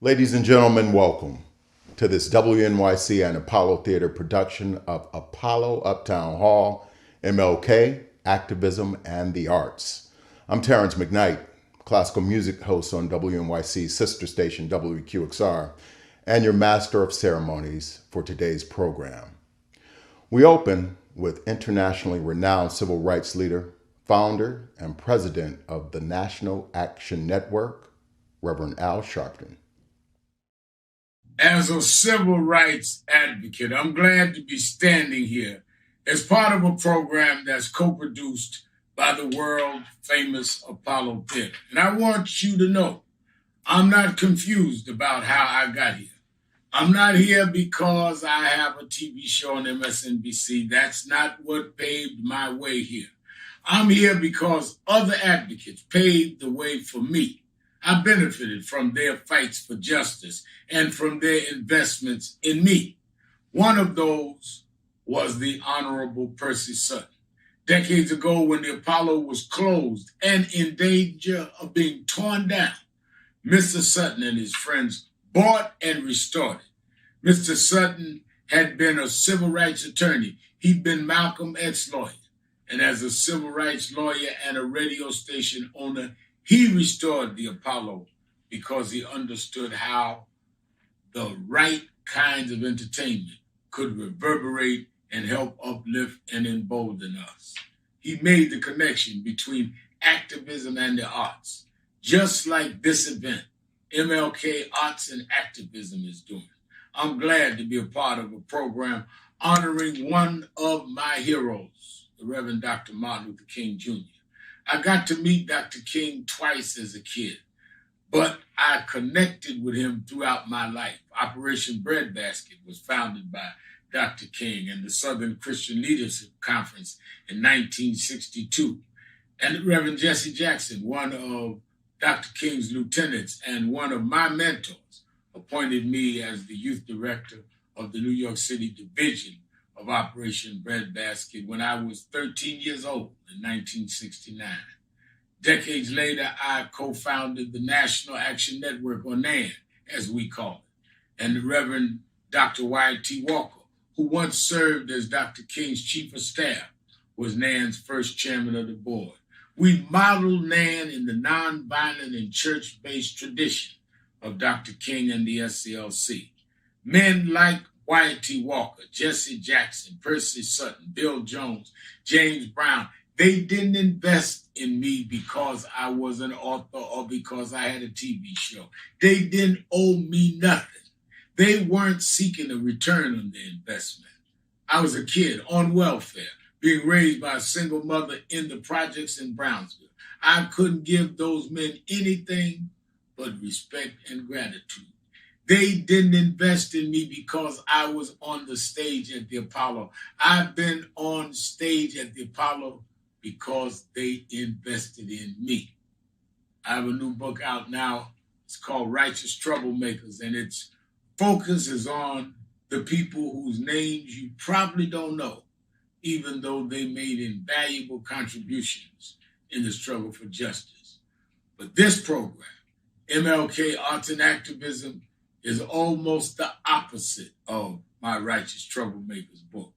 Ladies and gentlemen, welcome to this WNYC and Apollo Theater production of Apollo Uptown Hall, MLK, Activism, and the Arts. I'm Terrence McKnight, classical music host on WNYC's sister station WQXR, and your master of ceremonies for today's program. We open with internationally renowned civil rights leader, founder, and president of the National Action Network, Reverend Al Sharpton. As a civil rights advocate, I'm glad to be standing here as part of a program that's co-produced by the world-famous Apollo Theater. And I want you to know, I'm not confused about how I got here. I'm not here because I have a TV show on MSNBC. That's not what paved my way here. I'm here because other advocates paved the way for me. I benefited from their fights for justice and from their investments in me. One of those was the Honorable Percy Sutton. Decades ago, when the Apollo was closed and in danger of being torn down, Mr. Sutton and his friends bought and restored it. Mr. Sutton had been a civil rights attorney. He'd been Malcolm X's lawyer. And as a civil rights lawyer and a radio station owner, he restored the Apollo because he understood how the right kinds of entertainment could reverberate and help uplift and embolden us. He made the connection between activism and the arts, just like this event, MLK Arts and Activism is doing. I'm glad to be a part of a program honoring one of my heroes, the Reverend Dr. Martin Luther King Jr. I got to meet Dr. King twice as a kid, but I connected with him throughout my life. Operation Breadbasket was founded by Dr. King and the Southern Christian Leadership Conference in 1962. And Reverend Jesse Jackson, one of Dr. King's lieutenants and one of my mentors, appointed me as the youth director of the New York City division of Operation Breadbasket when I was 13 years old in 1969. Decades later, I co-founded the National Action Network, or NAN, as we call it, and the Reverend Dr. Y.T. Walker, who once served as Dr. King's chief of staff, was NAN's first chairman of the board. We modeled NAN in the nonviolent and church-based tradition of Dr. King and the SCLC. Men like Y.T. Walker, Jesse Jackson, Percy Sutton, Bill Jones, James Brown, they didn't invest in me because I was an author or because I had a TV show. They didn't owe me nothing. They weren't seeking a return on their investment. I was a kid on welfare, being raised by a single mother in the projects in Brownsville. I couldn't give those men anything but respect and gratitude. They didn't invest in me because I was on the stage at the Apollo. I've been on stage at the Apollo because they invested in me. I have a new book out now. It's called Righteous Troublemakers, and its focus is on the people whose names you probably don't know, even though they made invaluable contributions in the struggle for justice. But this program, MLK Arts and Activism, is almost the opposite of my Righteous Troublemakers book.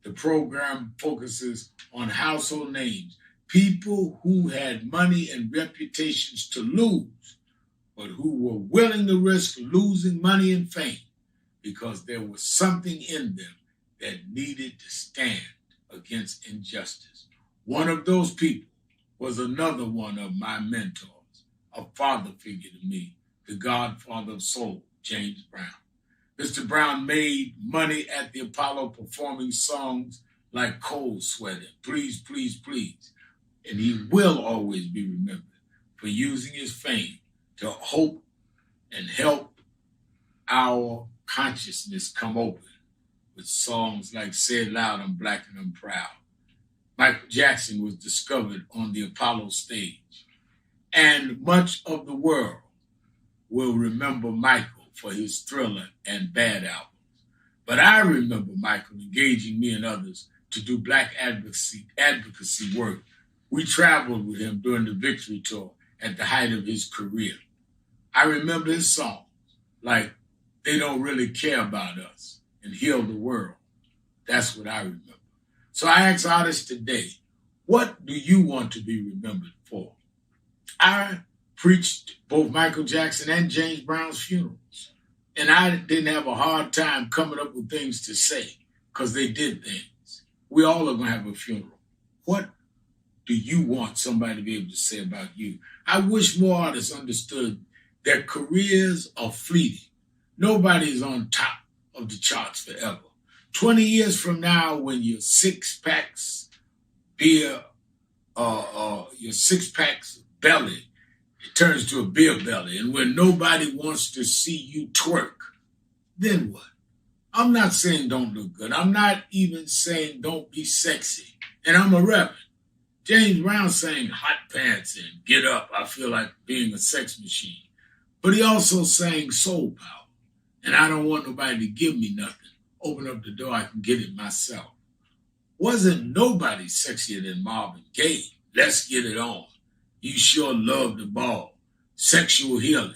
The program focuses on household names, people who had money and reputations to lose, but who were willing to risk losing money and fame because there was something in them that needed to stand against injustice. One of those people was another one of my mentors, a father figure to me, the godfather of soul, James Brown. Mr. Brown made money at the Apollo performing songs like Cold Sweater, Please, Please, Please. And he will always be remembered for using his fame to hope and help our consciousness come open with songs like Say It Loud, I'm Black and I'm Proud. Michael Jackson was discovered on the Apollo stage, and much of the world will remember Michael for his Thriller and Bad albums. But I remember Michael engaging me and others to do Black advocacy work. We traveled with him during the Victory Tour at the height of his career. I remember his songs like They Don't Really Care About Us and Heal the World. That's what I remember. So I ask artists today, what do you want to be remembered for? I preached both Michael Jackson and James Brown's funerals, and I didn't have a hard time coming up with things to say because they did things. We all are going to have a funeral. What do you want somebody to be able to say about you? I wish more artists understood that careers are fleeting. Nobody is on top of the charts forever. 20 years from now, when your six-packs beer, your six-packs belly, it turns to a beer belly, and when nobody wants to see you twerk, then what? I'm not saying don't look good. I'm not even saying don't be sexy. And I'm a reverend. James Brown sang hot pants and get up, I feel like being a sex machine. But he also sang soul power. And I don't want nobody to give me nothing. Open up the door, I can get it myself. Wasn't nobody sexier than Marvin Gaye. Let's get it on. You sure love the ball. Sexual healing.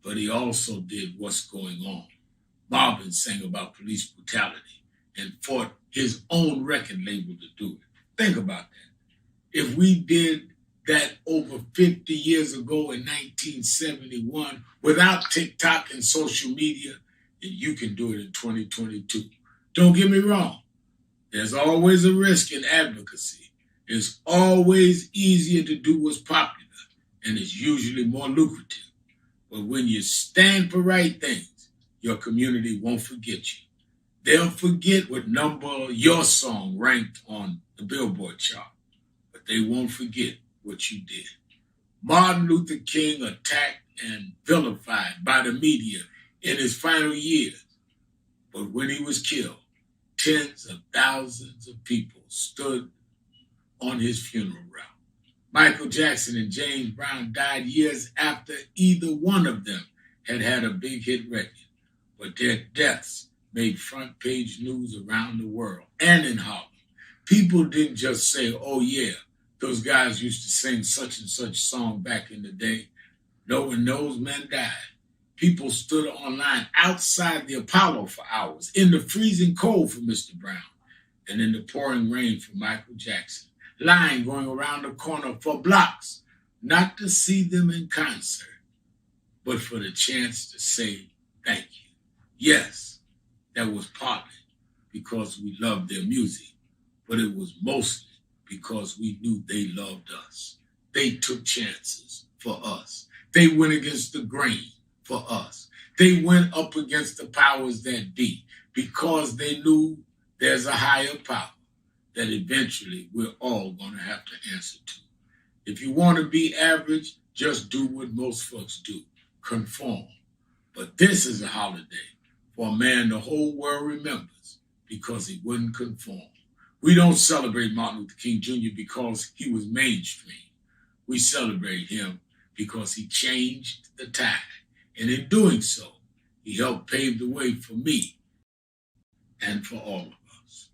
But he also did What's Going On. Marvin sang about police brutality and fought his own record label to do it. Think about that. If we did that over 50 years ago in 1971 without TikTok and social media, then you can do it in 2022. Don't get me wrong. There's always a risk in advocacy. It's always easier to do what's popular, and it's usually more lucrative. But when you stand for right things, your community won't forget you. They'll forget what number your song ranked on the Billboard chart, but they won't forget what you did. Martin Luther King attacked and vilified by the media in his final years. But when he was killed, tens of thousands of people stood on his funeral route. Michael Jackson and James Brown died years after either one of them had a big hit record. But their deaths made front page news around the world and in Harlem. People didn't just say, oh yeah, those guys used to sing such and such song back in the day. No, when those men died, people stood online outside the Apollo for hours, in the freezing cold for Mr. Brown, and in the pouring rain for Michael Jackson, line going around the corner for blocks, not to see them in concert, but for the chance to say thank you. Yes, that was partly because we loved their music, but it was mostly because we knew they loved us. They took chances for us. They went against the grain for us. They went up against the powers that be because they knew there's a higher power that eventually we're all going to have to answer to. If you want to be average, just do what most folks do, conform. But this is a holiday for a man the whole world remembers because he wouldn't conform. We don't celebrate Martin Luther King Jr. because he was mainstream. We celebrate him because he changed the tide. And in doing so, he helped pave the way for me and for all of us.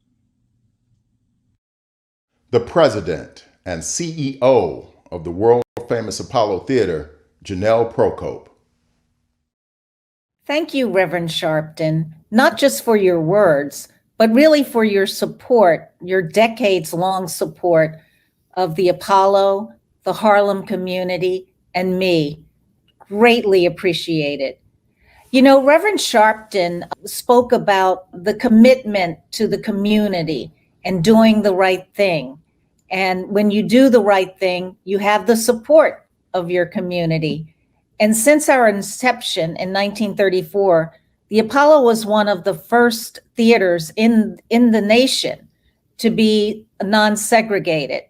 The president and CEO of the world-famous Apollo Theater, Janelle Procope. Thank you, Reverend Sharpton, not just for your words, but really for your support, your decades-long support of the Apollo, the Harlem community, and me. Greatly appreciated. You know, Reverend Sharpton spoke about the commitment to the community and doing the right thing. And when you do the right thing, you have the support of your community. And since our inception in 1934, the Apollo was one of the first theaters in the nation to be non-segregated.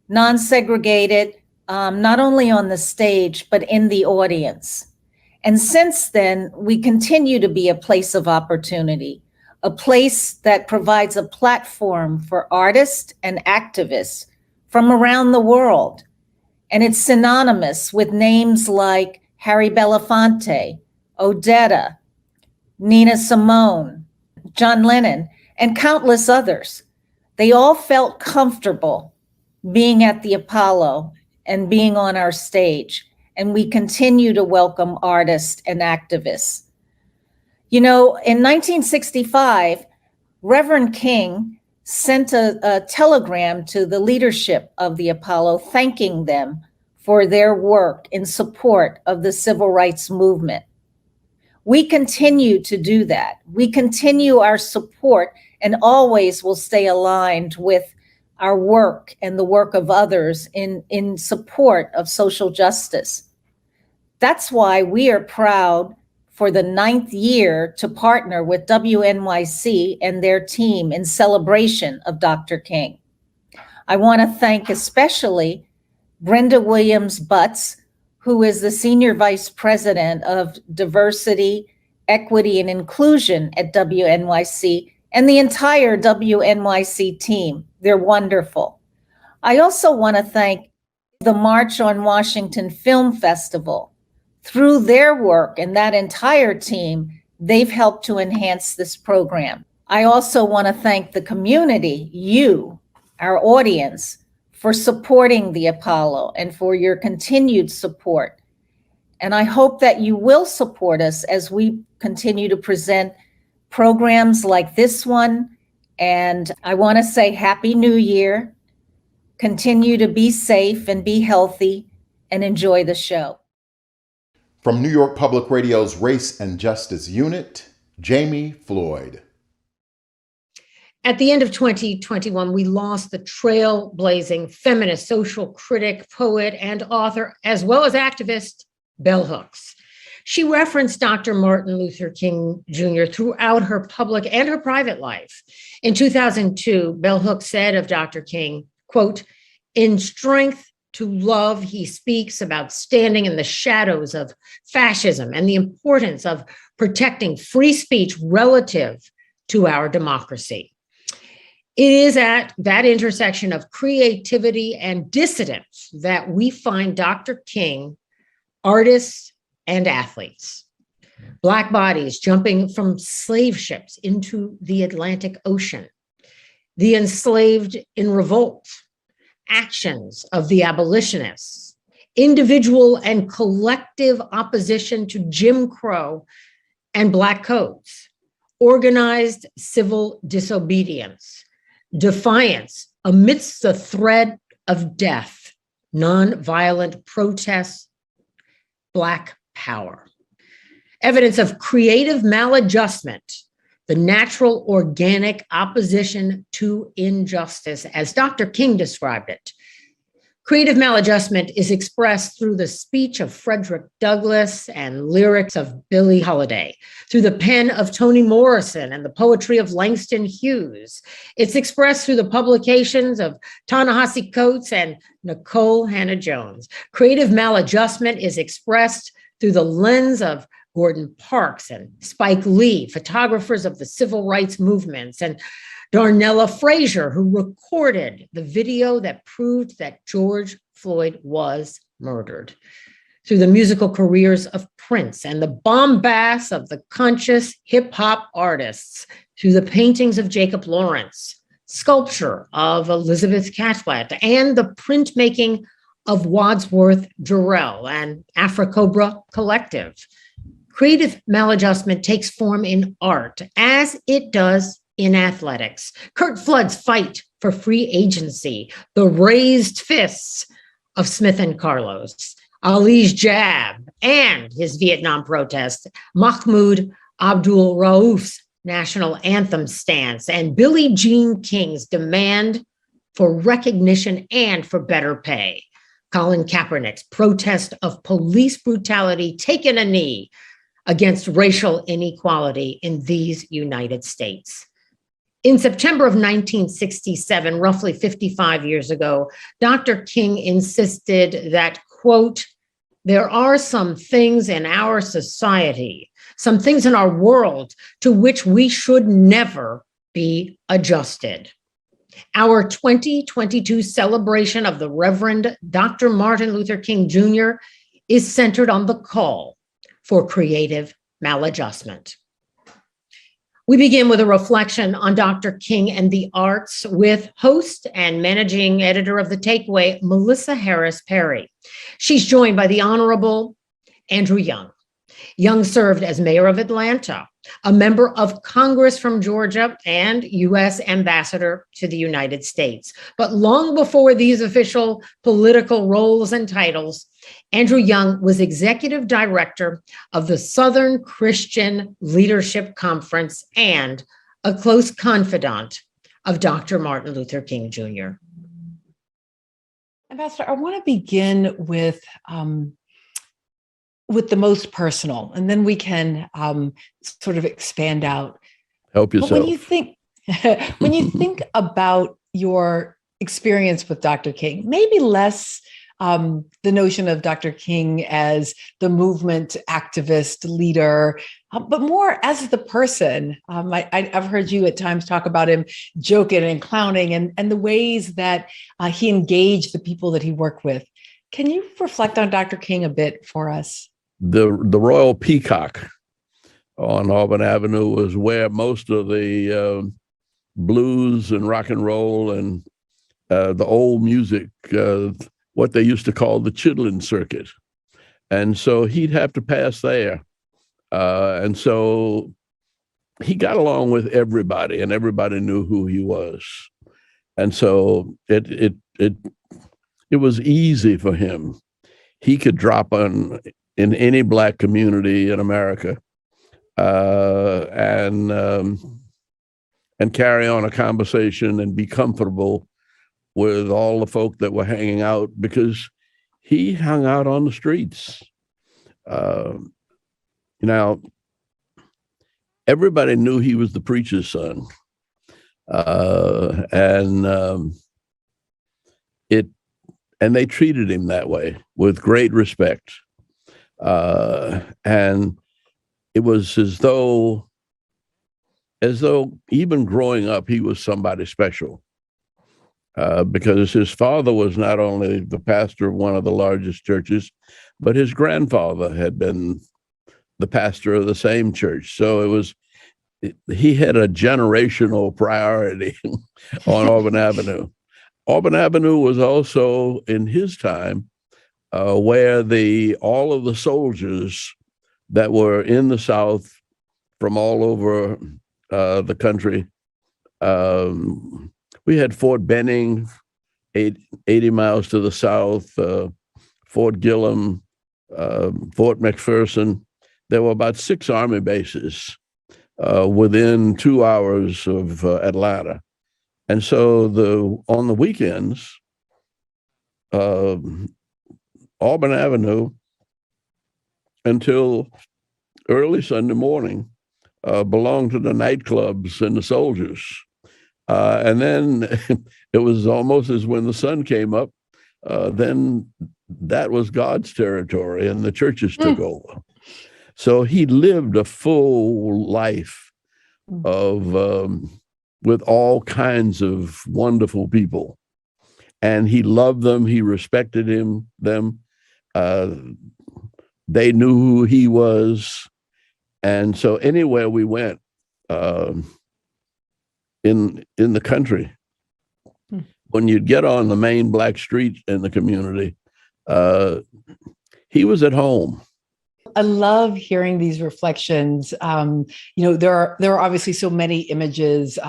Non-segregated, not only on the stage, but in the audience. And since then, we continue to be a place of opportunity, a place that provides a platform for artists and activists from around the world. And it's synonymous with names like Harry Belafonte, Odetta, Nina Simone, John Lennon, and countless others. They all felt comfortable being at the Apollo and being on our stage. And we continue to welcome artists and activists. You know, in 1965, Reverend King sent a telegram to the leadership of the Apollo, thanking them for their work in support of the civil rights movement. We continue to do that. We continue our support and always will stay aligned with our work and the work of others in support of social justice. That's why we are proud for the 9th year to partner with WNYC and their team in celebration of Dr. King. I want to thank especially Brenda Williams Butts, who is the Senior Vice President of Diversity, Equity, and Inclusion at WNYC, and the entire WNYC team. They're wonderful. I also want to thank the March on Washington Film Festival. Through their work and that entire team, they've helped to enhance this program. I also want to thank the community, you, our audience, for supporting the Apollo and for your continued support. And I hope that you will support us as we continue to present programs like this one. And I want to say Happy New Year. Continue to be safe and be healthy and enjoy the show. From New York Public Radio's Race and Justice Unit, Jamie Floyd. At the end of 2021, we lost the trailblazing feminist social critic, poet, and author, as well as activist, Bell Hooks. She referenced Dr. Martin Luther King Jr. throughout her public and her private life. In 2002, Bell Hooks said of Dr. King, quote, "In strength to love, he speaks about standing in the shadows of fascism and the importance of protecting free speech relative to our democracy." It is at that intersection of creativity and dissidence that we find Dr. King, artists and athletes. Black bodies jumping from slave ships into the Atlantic Ocean, the enslaved in revolt, actions of the abolitionists, individual and collective opposition to Jim Crow and Black codes, organized civil disobedience, defiance amidst the threat of death, nonviolent protests, Black power. Evidence of creative maladjustment, the natural organic opposition to injustice, as Dr. King described it. Creative maladjustment is expressed through the speech of Frederick Douglass and lyrics of Billie Holiday, through the pen of Toni Morrison and the poetry of Langston Hughes. It's expressed through the publications of Ta-Nehisi Coates and Nicole Hannah-Jones. Creative maladjustment is expressed through the lens of Gordon Parks and Spike Lee, photographers of the civil rights movements, and Darnella Frazier, who recorded the video that proved that George Floyd was murdered. Through the musical careers of Prince and the bombast of the conscious hip hop artists, through the paintings of Jacob Lawrence, sculpture of Elizabeth Catlett, and the printmaking of Wadsworth Durrell and Afrocobra Collective. Creative maladjustment takes form in art, as it does in athletics. Curt Flood's fight for free agency, the raised fists of Smith and Carlos, Ali's jab, and his Vietnam protest, Mahmoud Abdul Rauf's national anthem stance, and Billie Jean King's demand for recognition and for better pay. Colin Kaepernick's protest of police brutality, taking a knee against racial inequality in these United States. In September of 1967, roughly 55 years ago, Dr. King insisted that, quote, "There are some things in our society, some things in our world to which we should never be adjusted." Our 2022 celebration of the Reverend Dr. Martin Luther King Jr. is centered on the call for creative maladjustment. We begin with a reflection on Dr. King and the arts with host and managing editor of The Takeaway, Melissa Harris Perry. She's joined by the Honorable Andrew Young. Young served as mayor of Atlanta, a member of Congress from Georgia, and U.S. ambassador to the United States. But long before these official political roles and titles, Andrew Young was executive director of the Southern Christian Leadership Conference and a close confidant of Dr. Martin Luther King Jr. Ambassador, I want to begin with the most personal, and then we can sort of expand out. Help yourself. But when you think about your experience with Dr. King, maybe less the notion of Dr. King as the movement activist leader, but more as the person. I've heard you at times talk about him joking and clowning and the ways that he engaged the people that he worked with. Can you reflect on Dr. King a bit for us? The Royal Peacock on Auburn Avenue was where most of the blues and rock and roll and the old music, what they used to call the Chitlin Circuit. And so he'd have to pass there. And so he got along with everybody, and everybody knew who he was. And so it was easy for him. He could drop on in any Black community in America, and carry on a conversation and be comfortable with all the folk that were hanging out, because he hung out on the streets. Now, everybody knew he was the preacher's son, and they treated him that way with great respect. And it was as though even growing up, he was somebody special, because his father was not only the pastor of one of the largest churches, but his grandfather had been the pastor of the same church. So he had a generational priority on Auburn Avenue. Auburn Avenue was also, in his time, where all of the soldiers that were in the South from all over the country. We had Fort Benning, 80 miles to the south, Fort Gillem, Fort McPherson. There were about 6 Army bases within 2 hours of Atlanta. And so on the weekends, Auburn Avenue until early Sunday morning belonged to the nightclubs and the soldiers. And then it was almost as when the sun came up, then that was God's territory and the churches took over. So he lived a full life with all kinds of wonderful people. And he loved them. He respected them. They knew who he was. And so anywhere we went in the country, when you'd get on the main Black street in the community, he was at home. I love hearing these reflections. There are obviously so many images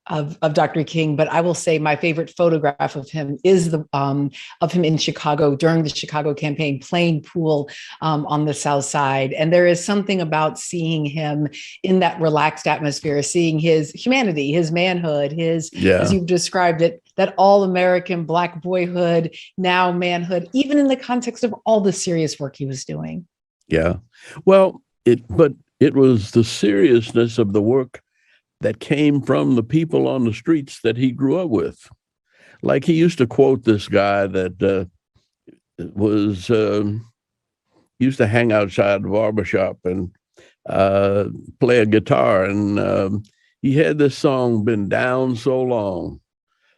of Dr. King, but I will say my favorite photograph of him is of him in Chicago during the Chicago campaign, playing pool on the South Side. And there is something about seeing him in that relaxed atmosphere, seeing his humanity, his manhood, as you've described it, that all-American Black boyhood, now manhood, even in the context of all the serious work he was doing. Yeah. Well, but it was the seriousness of the work that came from the people on the streets that he grew up with. Like he used to quote this guy that used to hang outside the barbershop and play a guitar. And he had this song, "Been Down So Long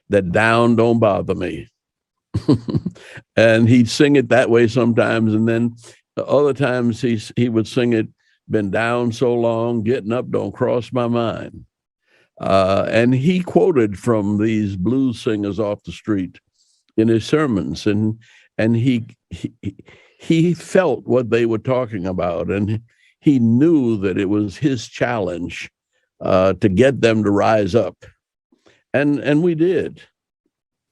That Down Don't Bother Me." And he'd sing it that way sometimes. And then other times he would sing it, "Been down so long, getting up don't cross my mind." And he quoted from these blues singers off the street in his sermons, and he felt what they were talking about, and he knew that it was his challenge to get them to rise up, and we did.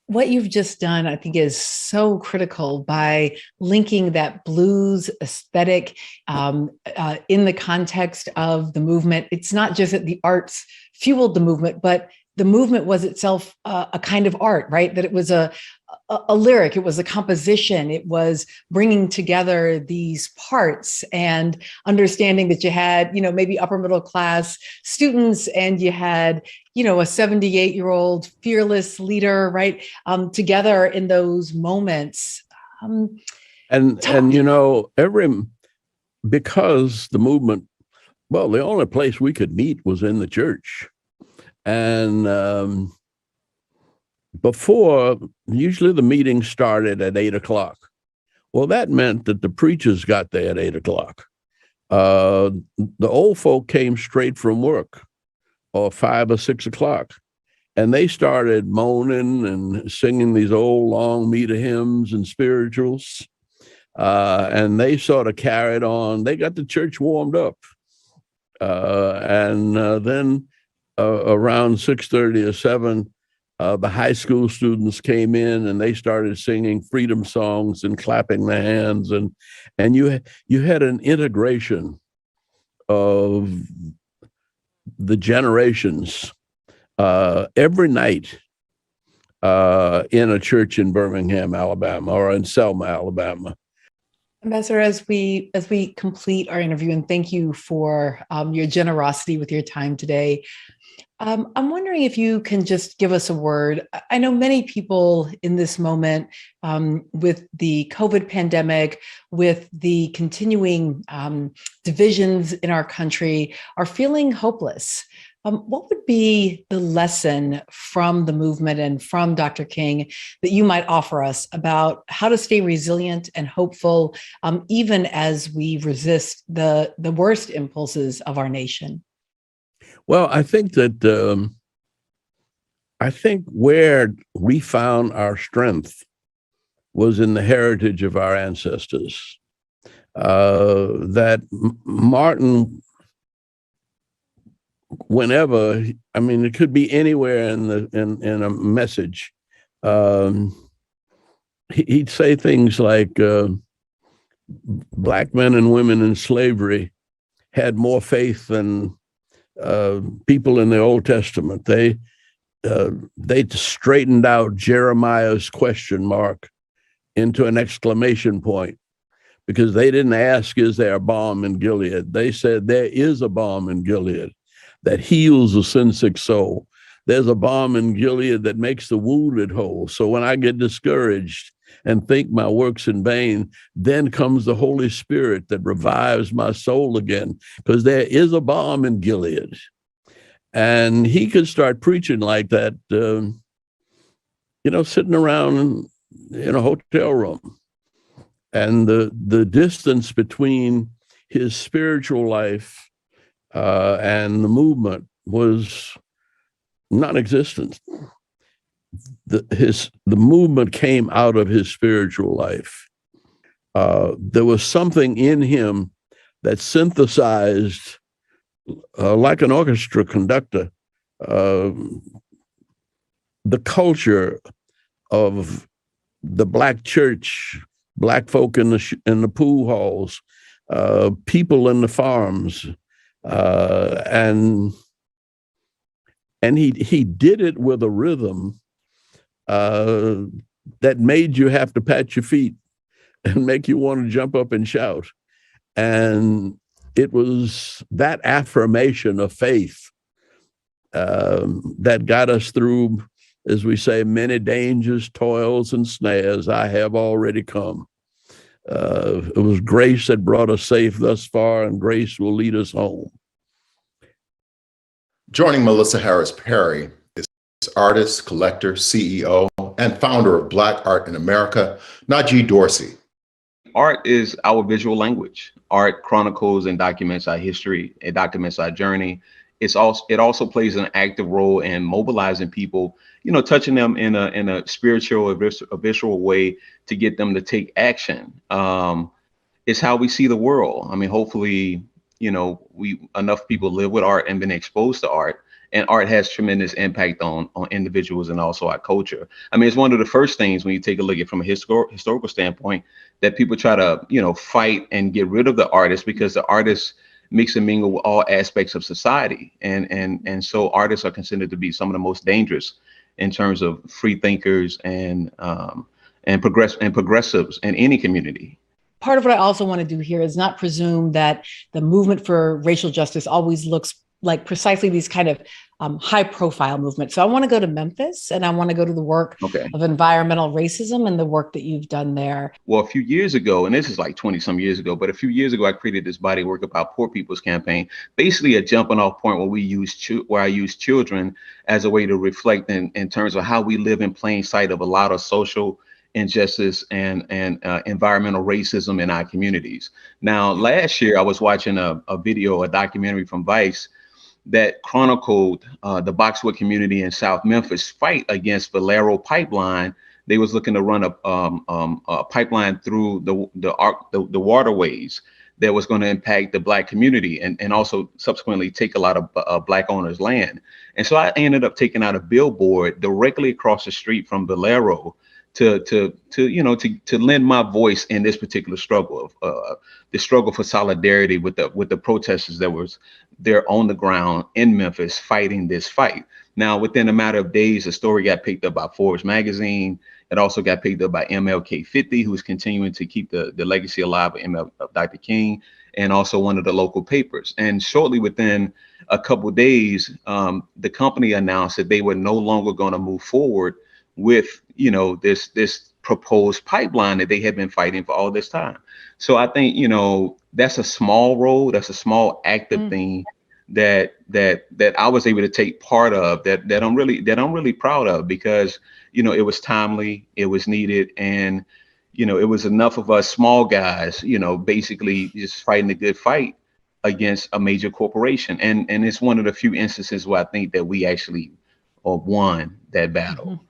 What you've just done, I think, is so critical by linking that blues aesthetic in the context of the movement. It's not just that the arts fueled the movement, but the movement was itself a kind of art, right? That it was a lyric, it was a composition, it was bringing together these parts and understanding that you had, maybe upper middle class students and you had, a 78-year-old fearless leader, right? Together in those moments. Because the movement, well, the only place we could meet was in the church. And before, usually the meeting started at 8:00. Well, that meant that the preachers got there at 8:00. The old folk came straight from work, or 5 or 6 o'clock, and they started moaning and singing these old long meter hymns and spirituals. And they sort of carried on. They got the church warmed up. And then around 6:30 or 7, the high school students came in and they started singing freedom songs and clapping their hands, and you had an integration of the generations every night in a church in Birmingham, Alabama, or in Selma, Alabama. Ambassador, as we complete our interview, and thank you for your generosity with your time today, I'm wondering if you can just give us a word. I know many people in this moment, with the COVID pandemic, with the continuing divisions in our country, are feeling hopeless. What would be the lesson from the movement and from Dr. King that you might offer us about how to stay resilient and hopeful, even as we resist the worst impulses of our nation? Well, I think that where we found our strength was in the heritage of our ancestors. That Martin, whenever, I mean, it could be anywhere in a message, he'd say things like, Black men and women in slavery had more faith than people in the Old Testament. They straightened out Jeremiah's question mark into an exclamation point, because they didn't ask, is there a balm in Gilead? They said, there is a balm in Gilead that heals a sin-sick soul. There's a balm in Gilead that makes the wounded whole. So when I get discouraged and think my work's in vain, then comes the Holy Spirit that revives my soul again, because there is a balm in Gilead. And he could start preaching like that, sitting around in a hotel room. And the distance between his spiritual life and the movement was non-existent. The movement came out of his spiritual life. There was something in him that synthesized, like an orchestra conductor, the culture of the Black church, Black folk in the pool halls, people in the farms, and he did it with a rhythm that made you have to pat your feet and make you want to jump up and shout. And it was that affirmation of faith that got us through, as we say, many dangers, toils, and snares. I have already come. It was grace that brought us safe thus far, and grace will lead us home. Joining Melissa Harris Perry is artist, collector, CEO, and founder of Black Art in America, Najee Dorsey. Art is our visual language. Art chronicles and documents our history. It documents our journey. It also plays an active role in mobilizing people, touching them in a spiritual, a visceral way to get them to take action. It's how we see the world. I mean, hopefully, enough people live with art and been exposed to art, and art has tremendous impact on individuals and also our culture. I mean, it's one of the first things when you take a look at it from a historical standpoint that people try to, fight and get rid of the artist, because the artist mix and mingle with all aspects of society. And so artists are considered to be some of the most dangerous in terms of free thinkers and progressives in any community. Part of what I also want to do here is not presume that the movement for racial justice always looks like precisely these kind of high profile movements. So I want to go to Memphis, and I want to go to the work of environmental racism and the work that you've done there. Well, a few years ago, and this is like 20 some years ago, but a few years ago, I created this body of work about Poor People's Campaign, basically a jumping off point where I use children as a way to reflect in terms of how we live in plain sight of a lot of social injustice and environmental racism in our communities. Now, last year, I was watching a documentary from Vice that chronicled the Boxwood community in South Memphis fight against Valero Pipeline. They was looking to run a pipeline through the waterways that was going to impact the Black community and also subsequently take a lot of Black owners' land. And so I ended up taking out a billboard directly across the street from Valero to lend my voice in this particular struggle of the struggle for solidarity with the protesters that was there on the ground in Memphis fighting this fight. Now, within a matter of days, the story got picked up by Forbes magazine. It also got picked up by MLK 50, who's continuing to keep the legacy alive of Dr. King, and also one of the local papers. And shortly within a couple of days, the company announced that they were no longer going to move forward with, this proposed pipeline that they had been fighting for all this time. So I think, that's a small role, that's a small active thing that I was able to take part of that I'm really proud of, because it was timely, it was needed, and it was enough of us small guys basically just fighting a good fight against a major corporation, and it's one of the few instances where I think that we actually won that battle.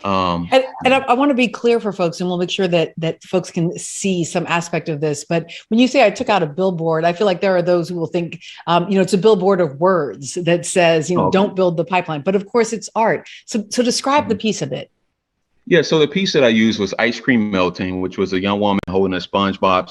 And I want to be clear for folks, and we'll make sure that folks can see some aspect of this. But when you say I took out a billboard, I feel like there are those who will think, it's a billboard of words that says, don't build the pipeline. But of course, it's art. So describe the piece of it. Yeah. So the piece that I used was ice cream melting, which was a young woman holding a SpongeBob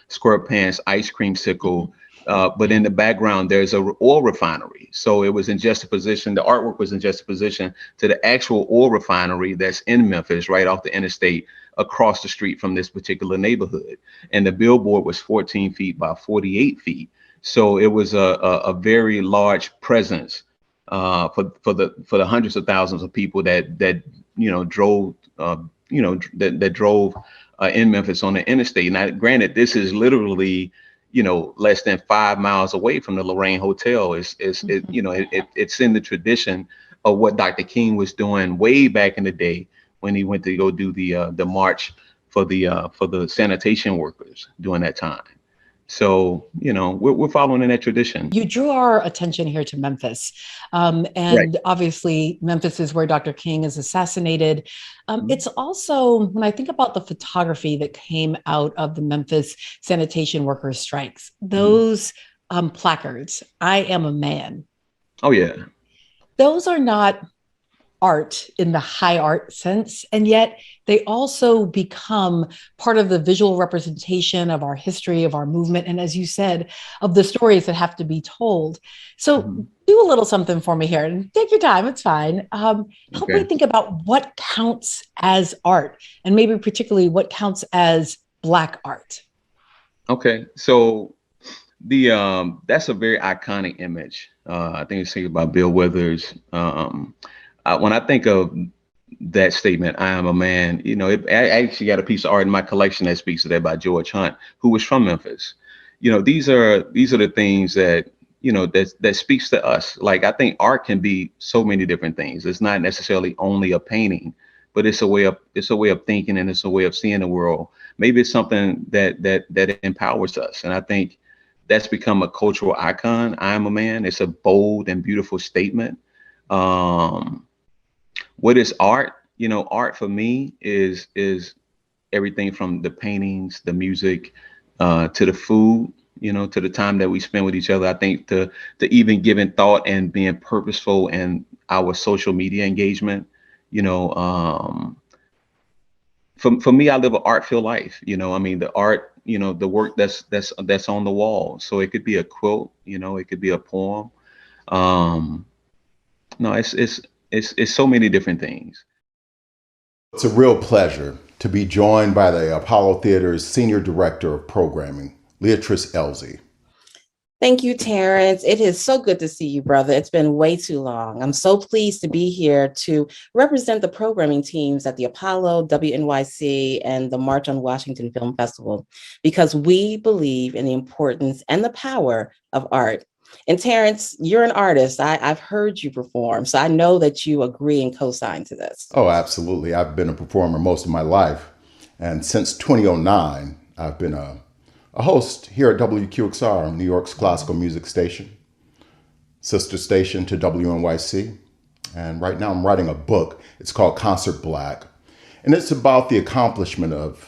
SquarePants ice cream sickle. But in the background, there's an oil refinery. So it was in juxtaposition. The artwork was in juxtaposition to the actual oil refinery that's in Memphis, right off the interstate, across the street from this particular neighborhood. And the billboard was 14 feet by 48 feet. So it was a very large presence for the hundreds of thousands of people that drove in Memphis on the interstate. Now, granted, this is literally less than 5 miles away from the Lorraine Hotel. It's in the tradition of what Dr. King was doing way back in the day when he went to go do the march for the sanitation workers during that time. So, we're following in that tradition. You drew our attention here to Memphis. And Right. Obviously, Memphis is where Dr. King is assassinated. It's also, when I think about the photography that came out of the Memphis sanitation workers' strikes, those placards, I am a man. Oh, yeah. Those are not art in the high art sense, and yet they also become part of the visual representation of our history, of our movement, and as you said, of the stories that have to be told. So do a little something for me here, and take your time, it's fine. Help me think about what counts as art, and maybe particularly what counts as Black art. Okay, so that's a very iconic image. I think it's about Bill Withers. When I think of that statement, I am a man, I actually got a piece of art in my collection that speaks to that by George Hunt, who was from Memphis. These are the things that, that speaks to us. Like, I think art can be so many different things. It's not necessarily only a painting, but it's a way of thinking, and it's a way of seeing the world. Maybe it's something that empowers us. And I think that's become a cultural icon. I am a man. It's a bold and beautiful statement. What is art? Art for me is everything from the paintings, the music, to the food, to the time that we spend with each other. I think to even giving thought and being purposeful in our social media engagement. For me, I live an art-filled life. The art, the work that's on the wall. So it could be a quilt, it could be a poem. No, it's so many different things. It's a real pleasure to be joined by the Apollo Theater's Senior Director of Programming, Leatrice Elsie. Thank you, Terrence. It is so good to see you, brother. It's been way too long. I'm so pleased to be here to represent the programming teams at the Apollo, WNYC, and the March on Washington Film Festival, because we believe in the importance and the power of art. And Terrence, you're an artist. I've heard you perform, so I know that you agree and co-sign to this. Oh, absolutely. I've been a performer most of my life. And since 2009, I've been a host here at WQXR, New York's classical music station, sister station to WNYC. And right now I'm writing a book. It's called Concert Black. And it's about the accomplishments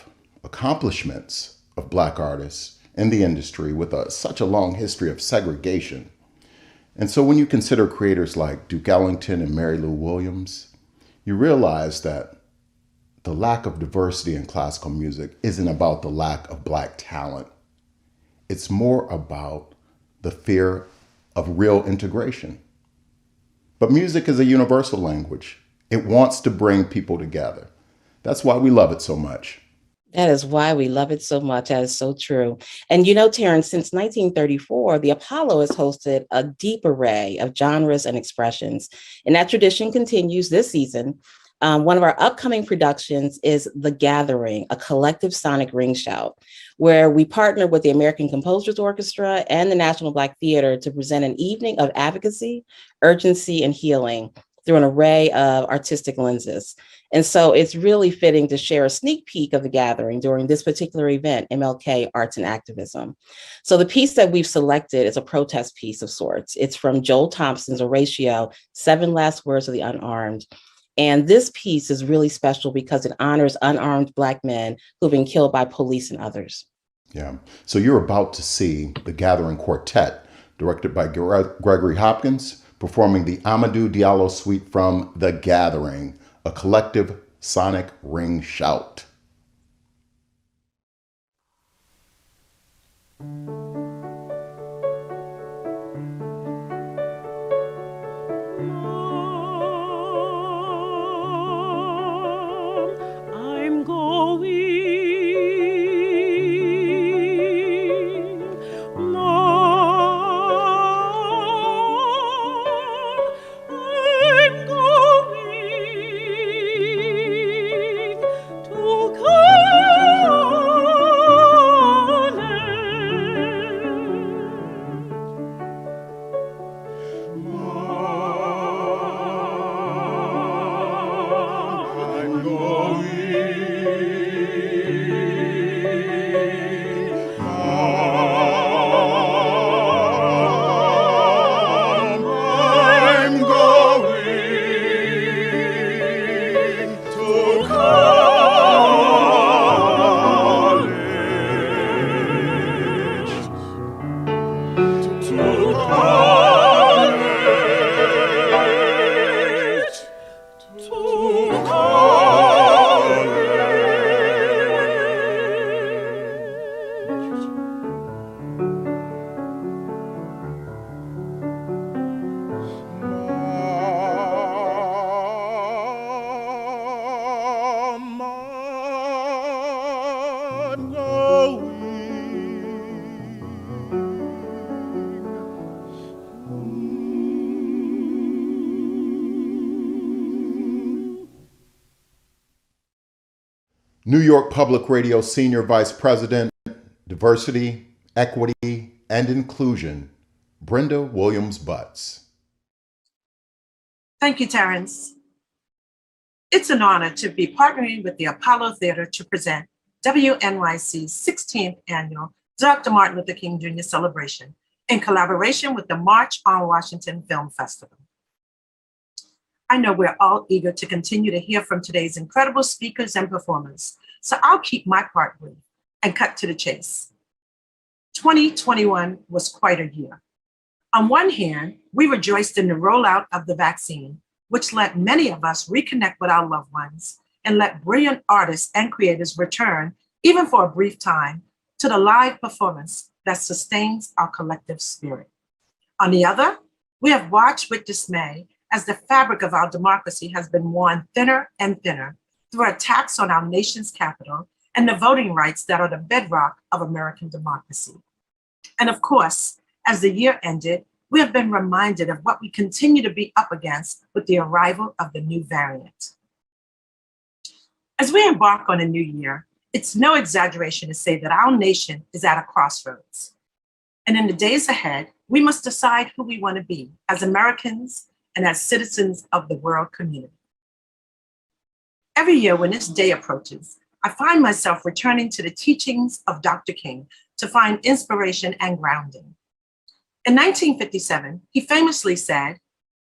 of Black artists in the industry with such a long history of segregation. And so when you consider creators like Duke Ellington and Mary Lou Williams, you realize that the lack of diversity in classical music isn't about the lack of Black talent. It's more about the fear of real integration. But music is a universal language. It wants to bring people together. That's why we love it so much. That is why we love it so much. That is so true. And you know, Terrence, since 1934, the Apollo has hosted a deep array of genres and expressions. And that tradition continues this season. One of our upcoming productions is The Gathering, a collective sonic ring shout, where we partner with the American Composers Orchestra and the National Black Theater to present an evening of advocacy, urgency, and healing through an array of artistic lenses. And so it's really fitting to share a sneak peek of The Gathering during this particular event, MLK Arts and Activism. So the piece that we've selected is a protest piece of sorts. It's from Joel Thompson's Horatio, 7 Last Words of the Unarmed. And this piece is really special because it honors unarmed Black men who've been killed by police and others. Yeah. So you're about to see The Gathering Quartet, directed by Gregory Hopkins, performing the Amadou Diallo suite from The Gathering, a collective sonic ring shout. I'm going, I'm going to New York Public Radio Senior Vice President, Diversity, Equity, and Inclusion, Brenda Williams-Butts. Thank you, Terrence. It's an honor to be partnering with the Apollo Theater to present WNYC's 16th annual Dr. Martin Luther King Jr. celebration in collaboration with the March on Washington Film Festival. I know we're all eager to continue to hear from today's incredible speakers and performers, so I'll keep my part brief and cut to the chase. 2021 was quite a year. On one hand, we rejoiced in the rollout of the vaccine, which let many of us reconnect with our loved ones and let brilliant artists and creators return, even for a brief time, to the live performance that sustains our collective spirit. On the other, we have watched with dismay as the fabric of our democracy has been worn thinner and thinner through attacks on our nation's capital and the voting rights that are the bedrock of American democracy. And of course, as the year ended, we have been reminded of what we continue to be up against with the arrival of the new variant. As we embark on a new year, it's no exaggeration to say that our nation is at a crossroads. And in the days ahead, we must decide who we want to be as Americans and as citizens of the world community. Every year when this day approaches, I find myself returning to the teachings of Dr. King to find inspiration and grounding. In 1957, he famously said,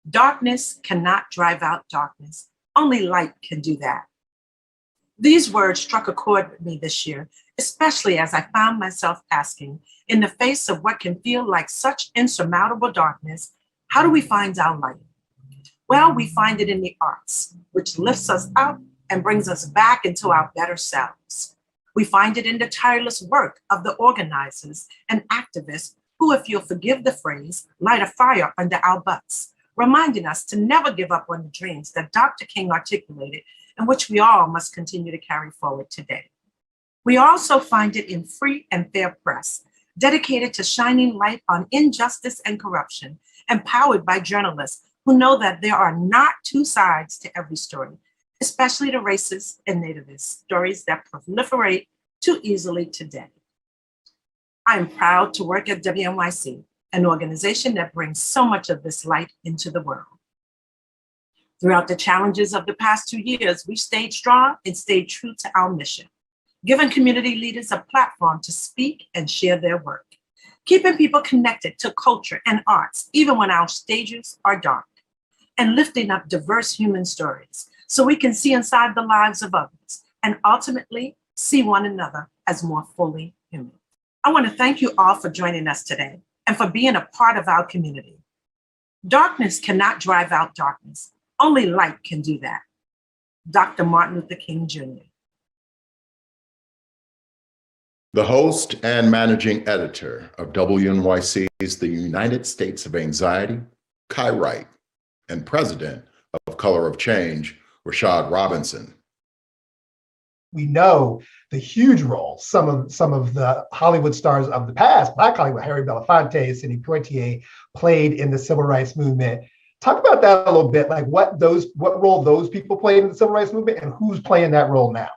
"Darkness cannot drive out darkness. Only light can do that." These words struck a chord with me this year, especially as I found myself asking, in the face of what can feel like such insurmountable darkness, how do we find our light? Well, we find it in the arts, which lifts us up and brings us back into our better selves. We find it in the tireless work of the organizers and activists who, if you'll forgive the phrase, light a fire under our butts, reminding us to never give up on the dreams that Dr. King articulated and which we all must continue to carry forward today. We also find it in free and fair press, dedicated to shining light on injustice and corruption, empowered by journalists who know that there are not two sides to every story, especially the racist and nativist stories that proliferate too easily today. I am proud to work at WNYC, an organization that brings so much of this light into the world. Throughout the challenges of the past 2 years, we've stayed strong and stayed true to our mission, giving community leaders a platform to speak and share their work, keeping people connected to culture and arts, even when our stages are dark, and lifting up diverse human stories so we can see inside the lives of others and ultimately see one another as more fully human. I want to thank you all for joining us today and for being a part of our community. Darkness cannot drive out darkness. Only light can do that. Dr. Martin Luther King Jr. The host and managing editor of WNYC's The United States of Anxiety, Kai Wright, and president of Color of Change, Rashad Robinson. We know the huge role some of the Hollywood stars of the past, Black Hollywood, Harry Belafonte, Sidney Poitier, played in the civil rights movement. Talk about that a little bit, like what role those people played in the civil rights movement and who's playing that role now.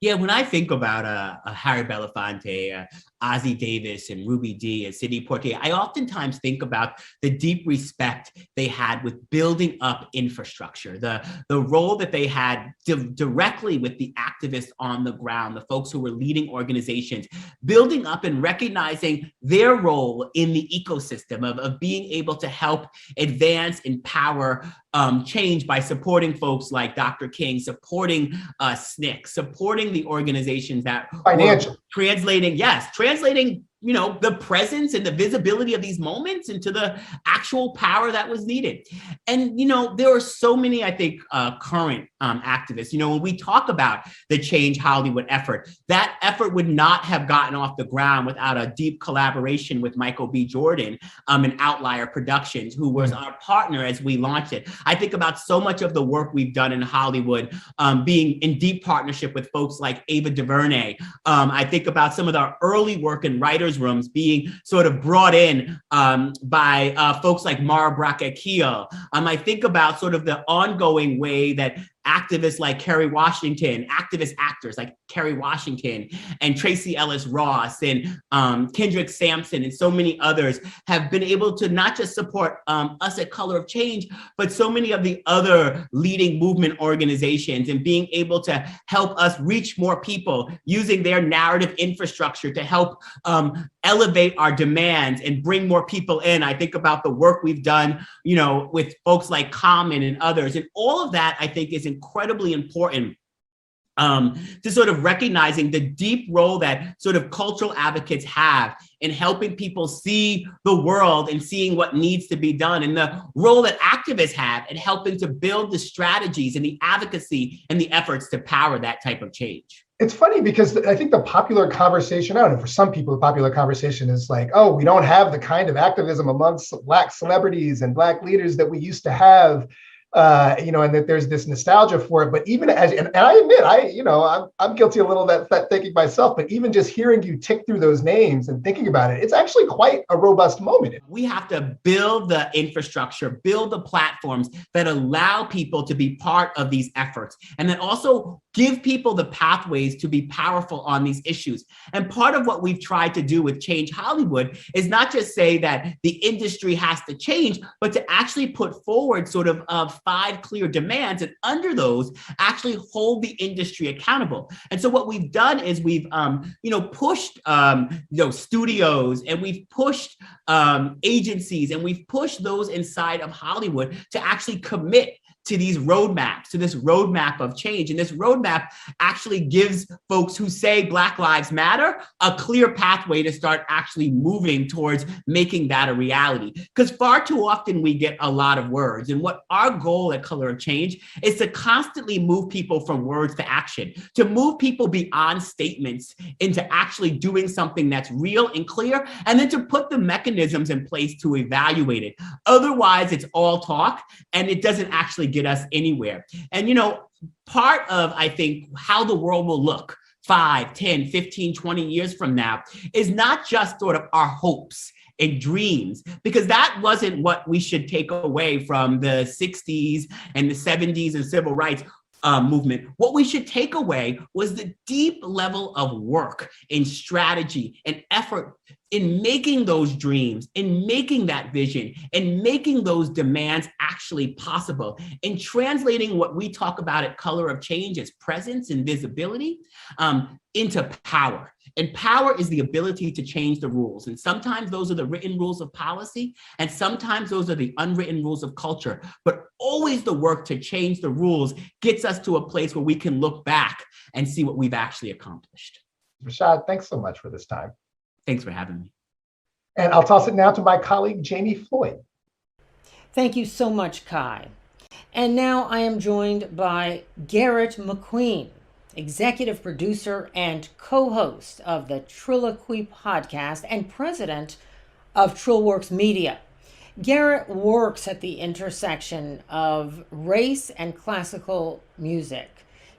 Yeah, when I think about Harry Belafonte, Ossie Davis, and Ruby Dee and Sidney Poitier, I oftentimes think about the deep respect they had with building up infrastructure, the role that they had directly with the activists on the ground, the folks who were leading organizations, building up and recognizing their role in the ecosystem of being able to help advance, empower change by supporting folks like Dr. King, supporting SNCC, supporting the organizations that financial translating, the presence and the visibility of these moments into the actual power that was needed. And, there are so many, I think, current activists. When we talk about the Change Hollywood effort, that effort would not have gotten off the ground without a deep collaboration with Michael B. Jordan and Outlier Productions, who was our partner as we launched it. I think about so much of the work we've done in Hollywood being in deep partnership with folks like Ava DuVernay. I think about some of the early work in writers' rooms being sort of brought in by folks like Mara Brackett-Keel. I think about sort of the ongoing way that activists like Kerry Washington, activist actors like Kerry Washington and Tracy Ellis Ross and Kendrick Sampson and so many others have been able to not just support us at Color of Change, but so many of the other leading movement organizations and being able to help us reach more people using their narrative infrastructure to help elevate our demands and bring more people in. I think about the work we've done, with folks like Common and others, and all of that I think is incredibly important to sort of recognizing the deep role that sort of cultural advocates have in helping people see the world and seeing what needs to be done, and the role that activists have in helping to build the strategies and the advocacy and the efforts to power that type of change. It's funny because I think the popular conversation, I don't know, for some people, the popular conversation is like, oh, we don't have the kind of activism amongst Black celebrities and Black leaders that we used to have. And that there's this nostalgia for it. But even and I admit, I'm guilty a little of that thinking myself, but even just hearing you tick through those names and thinking about it, it's actually quite a robust moment. We have to build the infrastructure, build the platforms that allow people to be part of these efforts, and then also give people the pathways to be powerful on these issues. And part of what we've tried to do with Change Hollywood is not just say that the industry has to change, but to actually put forward sort of 5 clear demands, and under those actually hold the industry accountable. And so what we've done is we've pushed studios, and we've pushed agencies, and we've pushed those inside of Hollywood to actually commit to these roadmaps, to this roadmap of change. And this roadmap actually gives folks who say Black Lives Matter a clear pathway to start actually moving towards making that a reality. Because far too often we get a lot of words. And what our goal at Color of Change is to constantly move people from words to action, to move people beyond statements into actually doing something that's real and clear, and then to put the mechanisms in place to evaluate it. Otherwise, it's all talk and it doesn't actually get us anywhere. And, part of, I think, how the world will look 5, 10, 15, 20 years from now is not just sort of our hopes and dreams, because that wasn't what we should take away from the 60s and the 70s and civil rights movement. What we should take away was the deep level of work and strategy and effort in making those dreams, in making that vision, and making those demands actually possible, in translating what we talk about at Color of Change as presence and visibility into power. And power is the ability to change the rules. And sometimes those are the written rules of policy, and sometimes those are the unwritten rules of culture. But always the work to change the rules gets us to a place where we can look back and see what we've actually accomplished. Rashad, thanks so much for this time. Thanks for having me. And I'll toss it now to my colleague, Jamie Floyd. Thank you so much, Kai. And now I am joined by Garrett McQueen, executive producer and co-host of the Triloquy podcast and president of Trillworks Media. Garrett works at the intersection of race and classical music.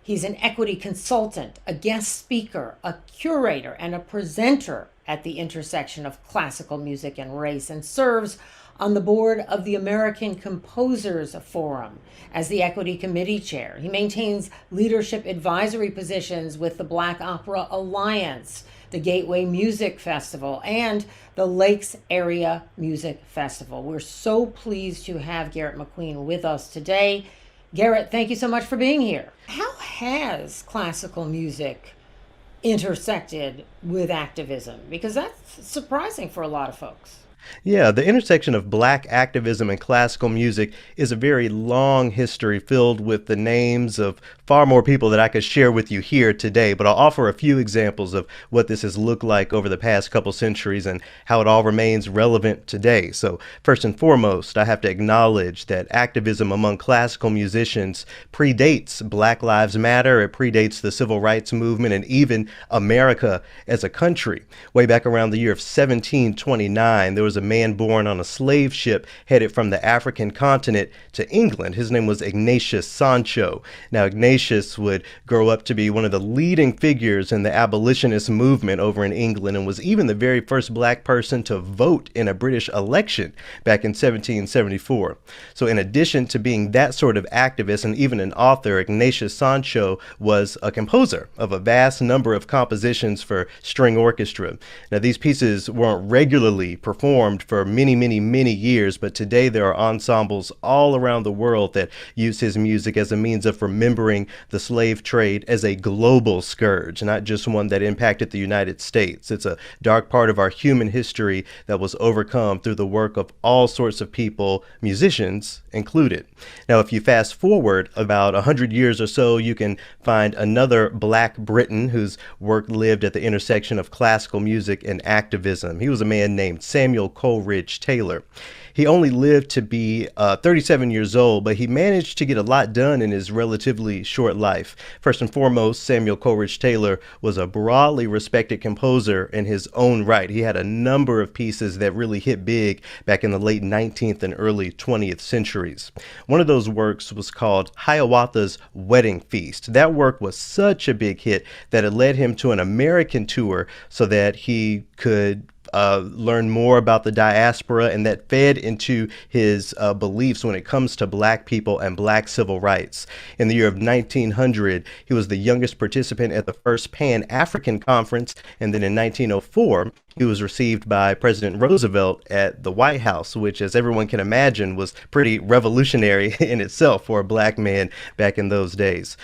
He's an equity consultant, a guest speaker, a curator, and a presenter at the intersection of classical music and race, and serves on the board of the American Composers Forum as the Equity Committee Chair. He maintains leadership advisory positions with the Black Opera Alliance, the Gateway Music Festival, and the Lakes Area Music Festival. We're so pleased to have Garrett McQueen with us today. Garrett, thank you so much for being here. How has classical music intersected with activism? Because that's surprising for a lot of folks. Yeah, the intersection of Black activism and classical music is a very long history filled with the names of far more people that I could share with you here today, but I'll offer a few examples of what this has looked like over the past couple centuries and how it all remains relevant today. So first and foremost, I have to acknowledge that activism among classical musicians predates Black Lives Matter, it predates the Civil Rights Movement, and even America as a country. Way back around the year of 1729, there was a man born on a slave ship headed from the African continent to England. His name was Ignatius Sancho. Now, Ignatius would grow up to be one of the leading figures in the abolitionist movement over in England and was even the very first Black person to vote in a British election back in 1774. So in addition to being that sort of activist and even an author, Ignatius Sancho was a composer of a vast number of compositions for string orchestra. Now, these pieces weren't regularly performed for many, many, many years, but today there are ensembles all around the world that use his music as a means of remembering the slave trade as a global scourge, not just one that impacted the United States. It's a dark part of our human history that was overcome through the work of all sorts of people, musicians included. Now, if you fast forward about 100 years or so, you can find another Black Briton whose work lived at the intersection of classical music and activism. He was a man named Samuel Coleridge Taylor. He only lived to be 37 years old, but he managed to get a lot done in his relatively short life. First and foremost, Samuel Coleridge Taylor was a broadly respected composer in his own right. He had a number of pieces that really hit big back in the late 19th and early 20th centuries. One of those works was called Hiawatha's Wedding Feast. That work was such a big hit that it led him to an American tour so that he could learn more about the diaspora, and that fed into his beliefs when it comes to Black people and Black civil rights. In the year of 1900, he was the youngest participant at the first Pan-African Conference, and then in 1904, He was received by President Roosevelt at the White House, which, as everyone can imagine, was pretty revolutionary in itself for a black man back in those days.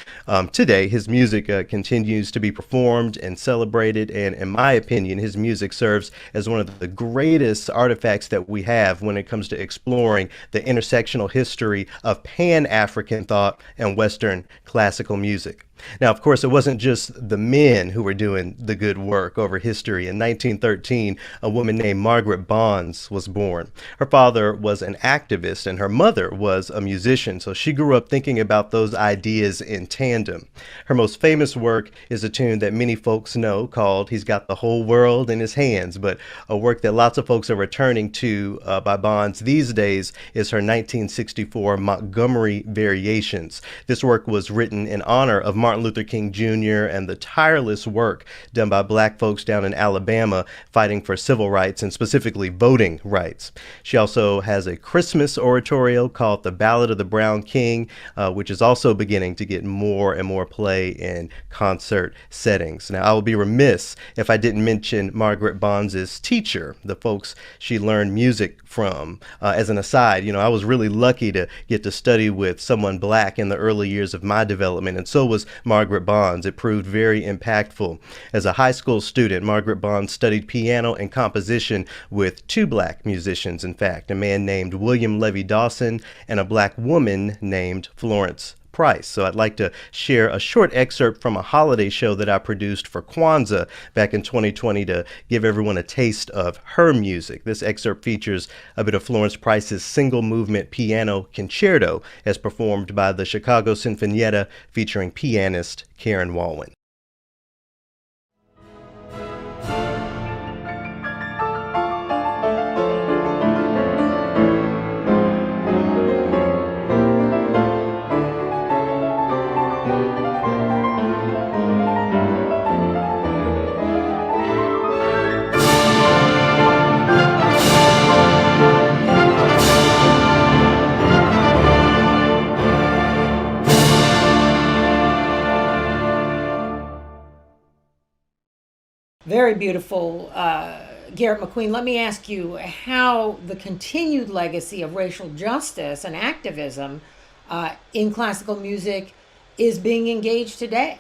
Today, his music continues to be performed and celebrated, and in my opinion, his music serves as one of the greatest artifacts that we have when it comes to exploring the intersectional history of Pan-African thought and Western classical music. Now, of course, it wasn't just the men who were doing the good work over history. In 1913, a woman named Margaret Bonds was born. Her father was an activist and her mother was a musician, so she grew up thinking about those ideas in tandem. Her most famous work is a tune that many folks know called He's Got the Whole World in His Hands, but a work that lots of folks are returning to by Bonds these days is her 1964 Montgomery Variations. This work was written in honor of Martin Luther King Jr. and the tireless work done by black folks down in Alabama fighting for civil rights and specifically voting rights. She also has a Christmas oratorio called The Ballad of the Brown King, which is also beginning to get more and more play in concert settings. Now, I would be remiss if I didn't mention Margaret Bonds' teacher, the folks she learned music from. As an aside, I was really lucky to get to study with someone black in the early years of my development, and so was Margaret Bonds. It proved very impactful. As a high school student, Margaret Bonds studied piano and composition with two black musicians, in fact, a man named William Levy Dawson and a black woman named Florence Price. So I'd like to share a short excerpt from a holiday show that I produced for Kwanzaa back in 2020 to give everyone a taste of her music. This excerpt features a bit of Florence Price's single movement piano concerto as performed by the Chicago Sinfonietta featuring pianist Karen Walwyn. Very beautiful, Garrett McQueen. Let me ask you how the continued legacy of racial justice and activism in classical music is being engaged today,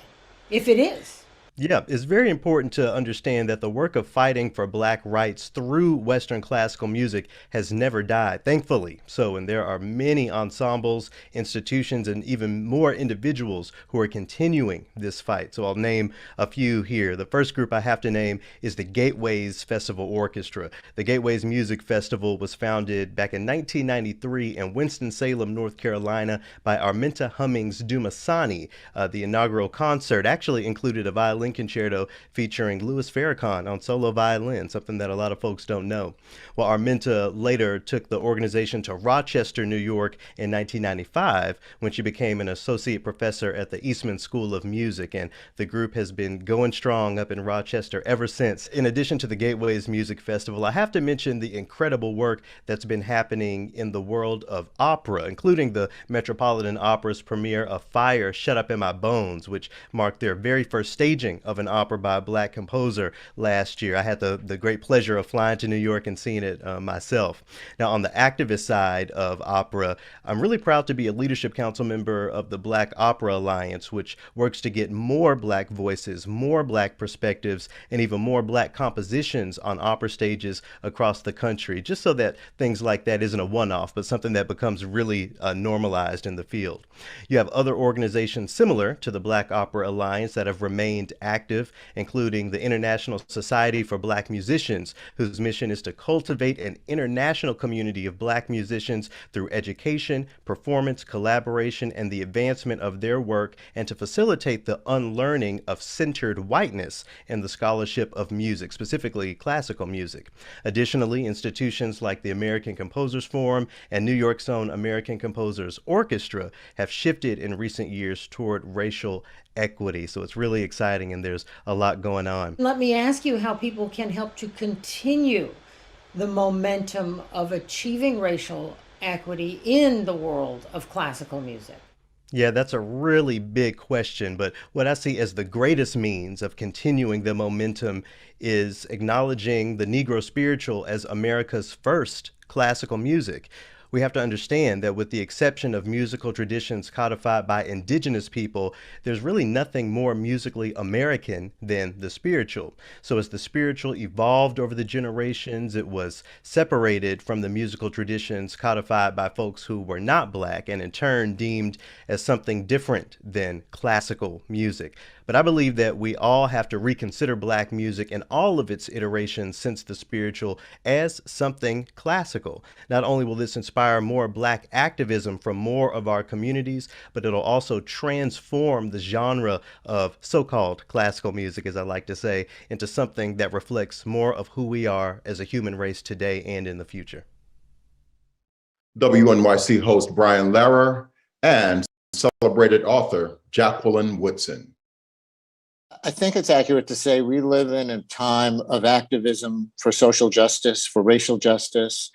if it is. Yeah, it's very important to understand that the work of fighting for black rights through Western classical music has never died, thankfully. So, and there are many ensembles, institutions, and even more individuals who are continuing this fight. So I'll name a few here. The first group I have to name is the Gateways Festival Orchestra. The Gateways Music Festival was founded back in 1993 in Winston-Salem, North Carolina by Arminta Hummings Dumasani. The inaugural concert actually included a violin concerto featuring Louis Farrakhan on solo violin, something that a lot of folks don't know. Well, Arminta later took the organization to Rochester, New York in 1995 when she became an associate professor at the Eastman School of Music, and the group has been going strong up in Rochester ever since. In addition to the Gateways Music Festival, I have to mention the incredible work that's been happening in the world of opera, including the Metropolitan Opera's premiere of Fire Shut Up in My Bones, which marked their very first staging of an opera by a black composer last year. I had the great pleasure of flying to New York and seeing it myself. Now, on the activist side of opera, I'm really proud to be a leadership council member of the Black Opera Alliance, which works to get more black voices, more black perspectives, and even more black compositions on opera stages across the country, just so that things like that isn't a one-off, but something that becomes really normalized in the field. You have other organizations similar to the Black Opera Alliance that have remained active, including the International Society for Black Musicians, whose mission is to cultivate an international community of black musicians through education, performance, collaboration, and the advancement of their work, and to facilitate the unlearning of centered whiteness in the scholarship of music, specifically classical music. Additionally, institutions like the American Composers Forum and New York's own American Composers Orchestra have shifted in recent years toward racial equity. So it's really exciting, and there's a lot going on. Let me ask you how people can help to continue the momentum of achieving racial equity in the world of classical music. Yeah, that's a really big question. But what I see as the greatest means of continuing the momentum is acknowledging the Negro spiritual as America's first classical music. We have to understand that with the exception of musical traditions codified by indigenous people, there's really nothing more musically American than the spiritual. So as the spiritual evolved over the generations, it was separated from the musical traditions codified by folks who were not Black and in turn deemed as something different than classical music. But I believe that we all have to reconsider Black music in all of its iterations since the spiritual as something classical. Not only will this inspire more Black activism from more of our communities, but it'll also transform the genre of so-called classical music, as I like to say, into something that reflects more of who we are as a human race today and in the future. WNYC host Brian Lehrer and celebrated author Jacqueline Woodson. I think it's accurate to say we live in a time of activism for social justice, for racial justice,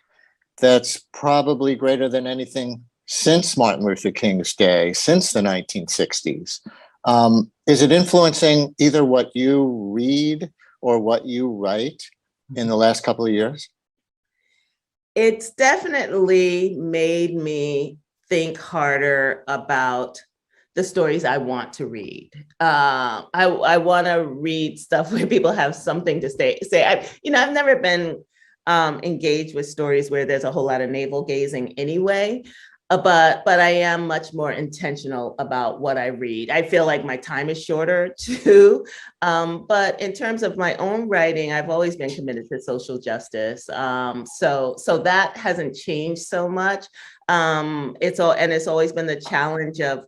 that's probably greater than anything since Martin Luther King's day, since the 1960s. Is it influencing either what you read or what you write in the last couple of years? It's definitely made me think harder about the stories I want to read. I want to read stuff where people have something to say. I've never been engaged with stories where there's a whole lot of navel gazing anyway, but I am much more intentional about what I read. I feel like my time is shorter too, but in terms of my own writing, I've always been committed to social justice. So that hasn't changed so much. It's always been the challenge of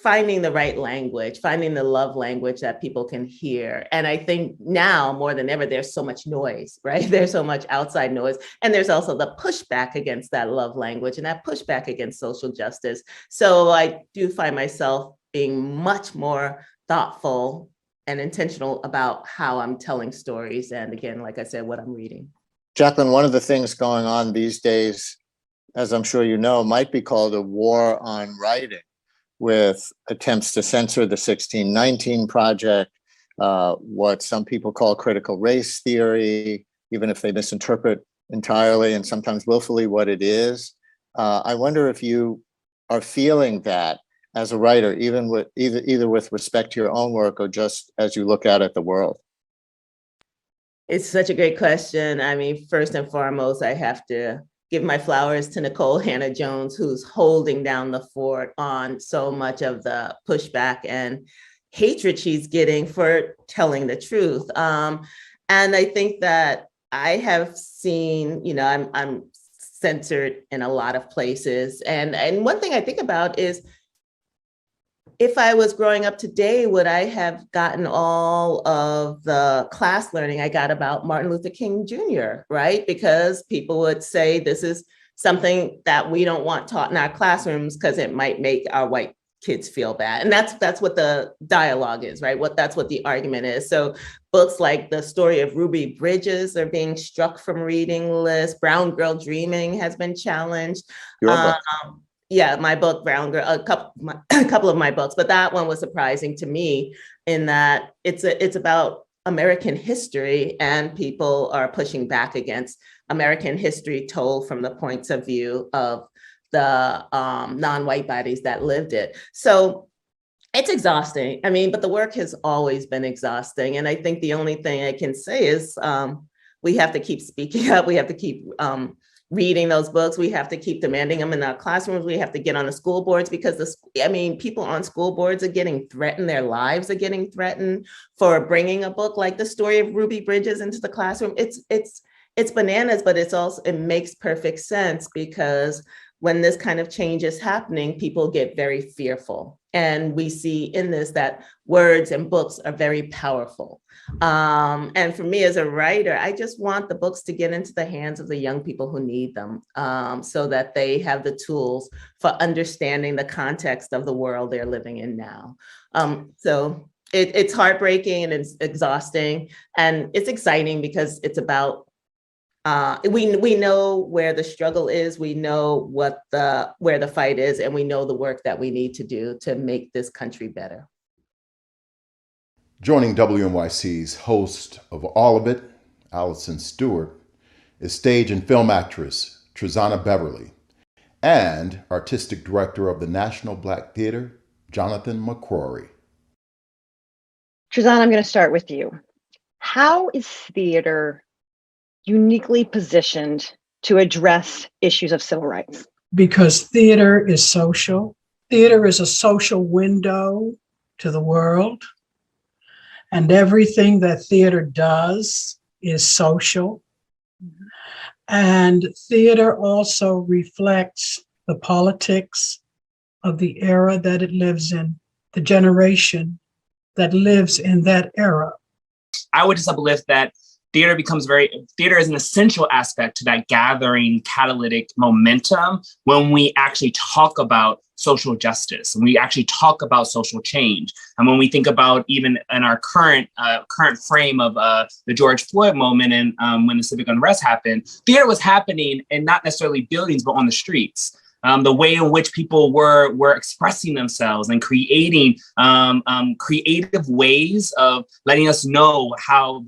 finding the right language, finding the love language that people can hear. And I think now more than ever, there's so much noise, right? There's so much outside noise. And there's also the pushback against that love language and that pushback against social justice. So I do find myself being much more thoughtful and intentional about how I'm telling stories. And again, like I said, what I'm reading. Jacqueline, one of the things going on these days, as I'm sure you know, might be called a war on writing, with attempts to censor the 1619 Project, what some people call critical race theory, even if they misinterpret entirely and sometimes willfully what it is. I wonder if you are feeling that as a writer, even with either with respect to your own work or just as you look out at the world. It's such a great question. I mean, first and foremost, I have to give my flowers to Nicole Hannah-Jones, who's holding down the fort on so much of the pushback and hatred she's getting for telling the truth. And I think that I have seen, I'm censored in a lot of places. And one thing I think about is, if I was growing up today, would I have gotten all of the class learning I got about Martin Luther King Jr., right? Because people would say this is something that we don't want taught in our classrooms because it might make our white kids feel bad. And that's what the dialogue is, right? That's what the argument is. So books like The Story of Ruby Bridges are being struck from reading lists. Brown Girl Dreaming has been challenged. Your book. Yeah, my book, Brown Girl, a couple of my books, but that one was surprising to me in that it's about American history, and people are pushing back against American history told from the points of view of the non-white bodies that lived it. So it's exhausting. I mean, but the work has always been exhausting. And I think the only thing I can say is we have to keep speaking up. We have to keep reading those books. We have to keep demanding them in our classrooms. We have to get on the school boards because people on school boards are getting threatened. Their lives are getting threatened for bringing a book like The Story of Ruby Bridges into the classroom. It's bananas, but it makes perfect sense, because when this kind of change is happening, people get very fearful. And we see in this that words and books are very powerful. And for me as a writer, I just want the books to get into the hands of the young people who need them, so that they have the tools for understanding the context of the world they're living in now. So it's heartbreaking and it's exhausting, and it's exciting because it's about we know where the struggle is, we know where the fight is, and we know the work that we need to do to make this country better. Joining WNYC's host of all of it, Allison Stewart, is stage and film actress Trezana Beverly and artistic director of the National Black Theater, Jonathan McCrory. Trezana, I'm going to start with you. How is theater uniquely positioned to address issues of civil rights? Because theater is social. Theater is a social window to the world. And everything that theater does is social. And theater also reflects the politics of the era that it lives in, the generation that lives in that era. I would just uplift that theater is an essential aspect to that gathering catalytic momentum when we actually talk about social justice and we actually talk about social change. And when we think about even in our current frame of the George Floyd moment and when the civic unrest happened, theater was happening in not necessarily buildings, but on the streets. The way in which people were expressing themselves and creating creative ways of letting us know how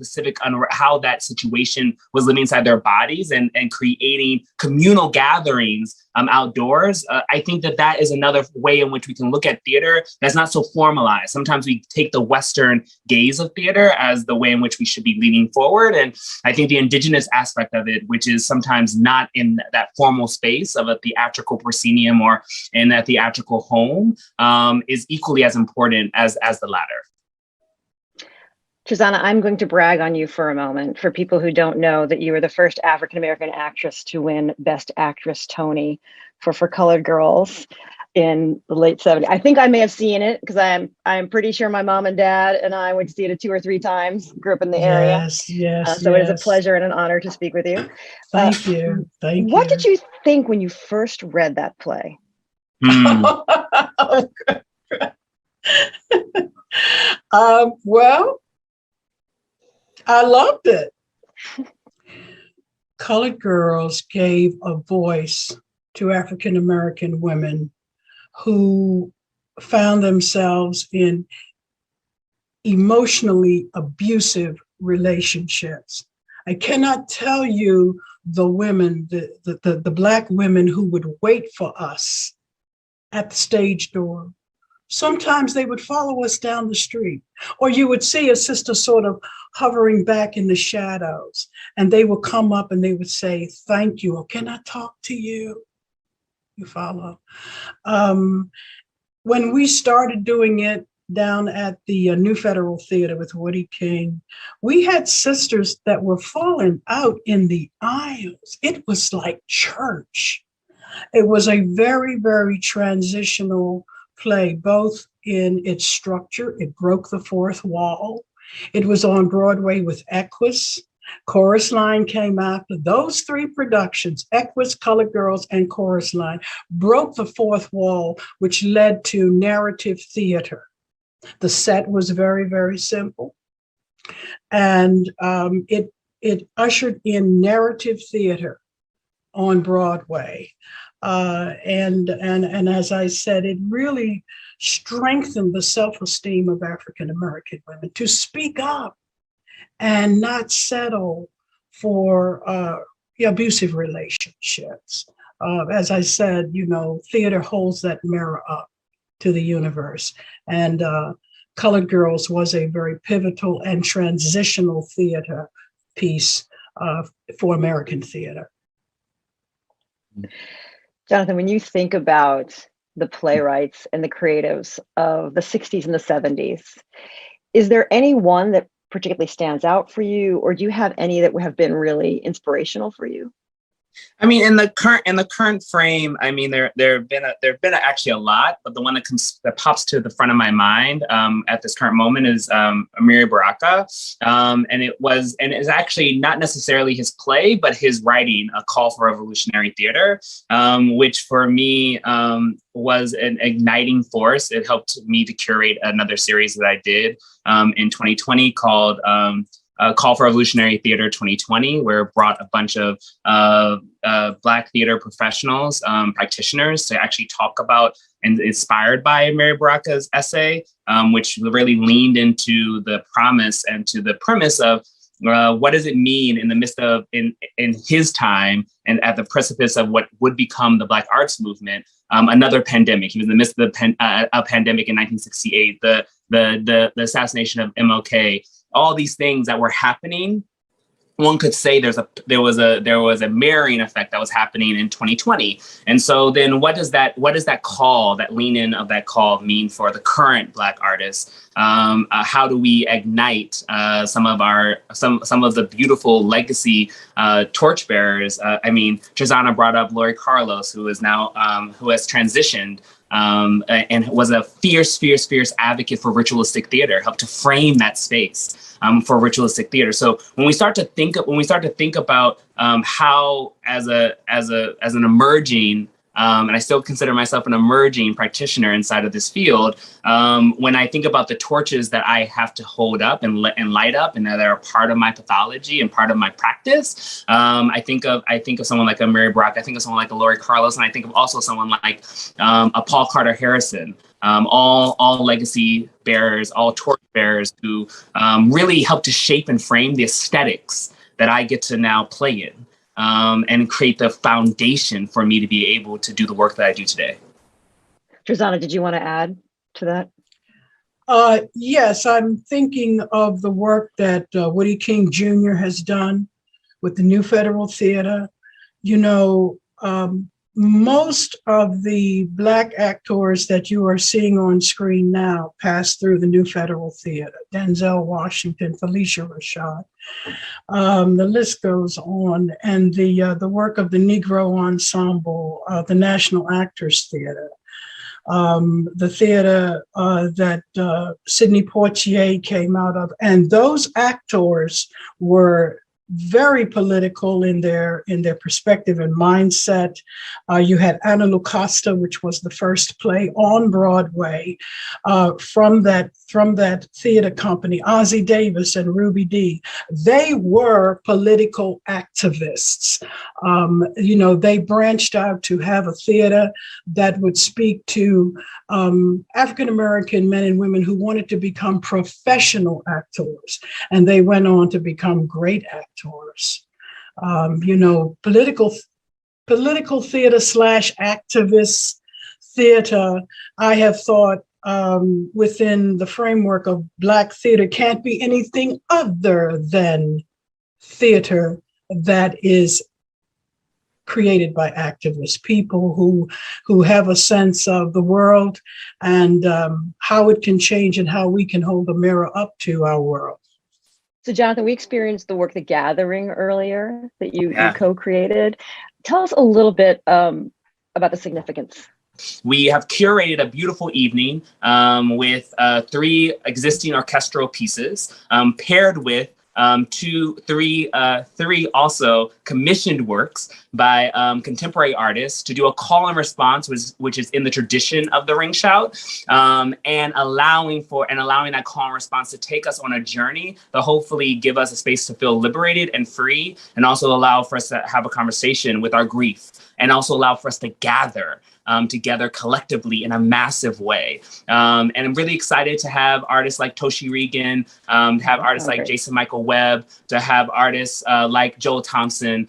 how that situation was living inside their bodies and creating communal gatherings outdoors. I think that is another way in which we can look at theater that's not so formalized. Sometimes we take the Western gaze of theater as the way in which we should be leaning forward. And I think the indigenous aspect of it, which is sometimes not in that formal space of a theatrical proscenium or in a theatrical home, is equally as important as the latter. Trezana, I'm going to brag on you for a moment. For people who don't know, that you were the first African-American actress to win Best Actress Tony for Colored Girls in the late 70s. I think I may have seen it because I'm pretty sure my mom and dad and I went to see it 2 or 3 times, grew up in the area. Yes. So it is a pleasure and an honor to speak with you. Thank you. What did you think when you first read that play? Well, I loved it. Colored Girls gave a voice to African-American women who found themselves in emotionally abusive relationships. I cannot tell you the women, the Black women who would wait for us at the stage door. Sometimes they would follow us down the street, or you would see a sister sort of hovering back in the shadows, and they would come up and they would say, "Thank you," or "Can I talk to you?" You follow. When we started doing it down at the New Federal Theater with Woody King, we had sisters that were falling out in the aisles. It was like church. It was a very, very transitional play, both in its structure. It broke the fourth wall. It was on Broadway with Equus. Chorus Line came after. Those 3 productions, Equus, Colored Girls, and Chorus Line, broke the fourth wall, which led to narrative theater. The set was very, very simple. And it ushered in narrative theater on Broadway. And as I said, it really strengthened the self-esteem of African-American women to speak up and not settle for abusive relationships. As I said, theater holds that mirror up to the universe. And Colored Girls was a very pivotal and transitional theater piece for American theater. Jonathan, when you think about the playwrights and the creatives of the 60s and the 70s, is there any one that particularly stands out for you, or do you have any that have been really inspirational for you? I mean, in the current frame, I mean, there have been actually a lot, but the one that pops to the front of my mind at this current moment is Amiri Baraka, and it's actually not necessarily his play, but his writing, A Call for Revolutionary Theater, which for me was an igniting force. It helped me to curate another series that I did in 2020 called Call for Revolutionary Theater 2020, where it brought a bunch of Black theater professionals, practitioners to actually talk about and inspired by Mary Baraka's essay, which really leaned into the promise and to the premise of what does it mean in the midst of, in his time and at the precipice of what would become the Black arts movement, another pandemic. He was in the midst of a pandemic in 1968, the assassination of MLK, all these things that were happening. One could say there was a mirroring effect that was happening in 2020. And so then what does that call, that lean in of that call mean for the current Black artists? How do we ignite some of the beautiful legacy torchbearers? I mean, Trezana brought up Lori Carlos, who is now who has transitioned and was a fierce advocate for ritualistic theater, helped to frame that space for ritualistic theater. So when we start to think about how, as an emerging, and I still consider myself an emerging practitioner inside of this field, when I think about the torches that I have to hold up and light up, and that are part of my pathology and part of my practice, I think of someone like a Mary Brock, I think of someone like a Lori Carlos, and I think of also someone like a Paul Carter Harrison. All legacy bearers, all torch bearers who really help to shape and frame the aesthetics that I get to now play in, and create the foundation for me to be able to do the work that I do today. Trezana, did you want to add to that? Yes, I'm thinking of the work that Woody King Jr. has done with the New Federal Theater. You know, most of the Black actors that you are seeing on screen now passed through the New Federal Theater. Denzel Washington, Felicia Rashad, the list goes on. And the work of the Negro Ensemble, the National Actors Theater, the theater that Sidney Poitier came out of. And those actors were very political in their perspective and mindset. You had Anna Lucasta, which was the first play on Broadway from that theater company, Ozzie Davis and Ruby Dee. They were political activists. You know, they branched out to have a theater that would speak to African-American men and women who wanted to become professional actors, and they went on to become great actors. You know, political theater / activist theater, I have thought within the framework of Black theater can't be anything other than theater that is created by activists, people who have a sense of the world and how it can change and how we can hold a mirror up to our world. So Jonathan, we experienced the work, The Gathering, earlier that you co-created. Tell us a little bit about the significance. We have curated a beautiful evening with 3 existing orchestral pieces paired with 3 also commissioned works by contemporary artists to do a call and response, which is in the tradition of the ring shout, and allowing that call and response to take us on a journey to hopefully give us a space to feel liberated and free, and also allow for us to have a conversation with our grief, and also allow for us to gather together collectively in a massive way. And I'm really excited to have artists like Toshi Regan, to have artists like Jason Michael Webb, to have artists like Joel Thompson,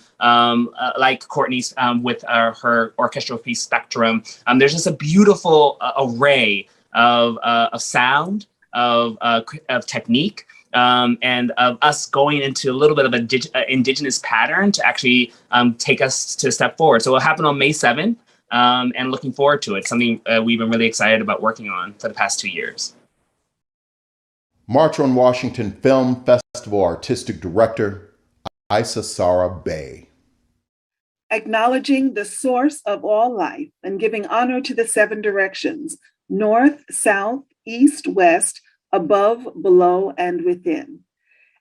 like Courtney's with her orchestral piece Spectrum. There's just a beautiful array of sound, of technique, and of us going into a little bit of an indigenous pattern to actually take us to a step forward. So it'll happen on May 7th. And looking forward to it. Something we've been really excited about working on for the past 2 years. March on Washington Film Festival Artistic Director, Isa Sarah Bay. Acknowledging the source of all life and giving honor to the 7 directions, north, south, east, west, above, below, and within,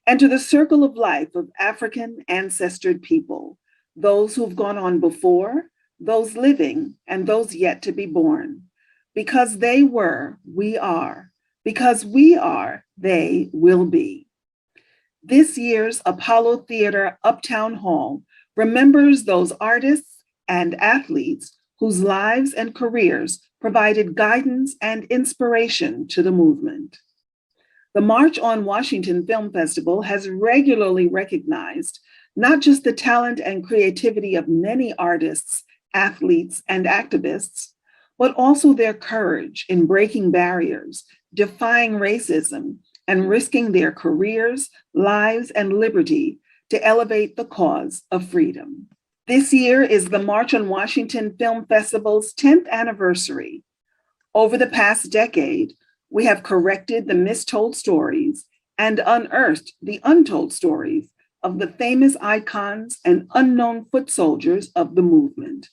and to the circle of life of African ancestred people, those who've gone on before, those living, and those yet to be born. Because they were, we are. Because we are, they will be. This year's Apollo Theater Uptown Hall remembers those artists and athletes whose lives and careers provided guidance and inspiration to the movement. The March on Washington Film Festival has regularly recognized not just the talent and creativity of many artists, athletes, and activists, but also their courage in breaking barriers, defying racism, and risking their careers, lives, and liberty to elevate the cause of freedom. This year is the March on Washington Film Festival's 10th anniversary. Over the past decade, we have corrected the mistold stories and unearthed the untold stories of the famous icons and unknown foot soldiers of the movement.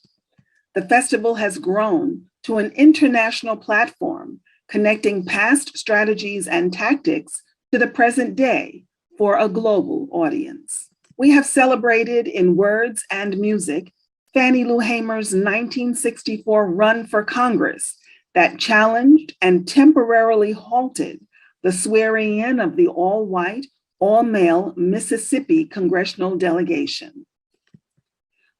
The festival has grown to an international platform connecting past strategies and tactics to the present day for a global audience. We have celebrated in words and music Fannie Lou Hamer's 1964 run for Congress that challenged and temporarily halted the swearing in of the all-white, all-male Mississippi congressional delegation.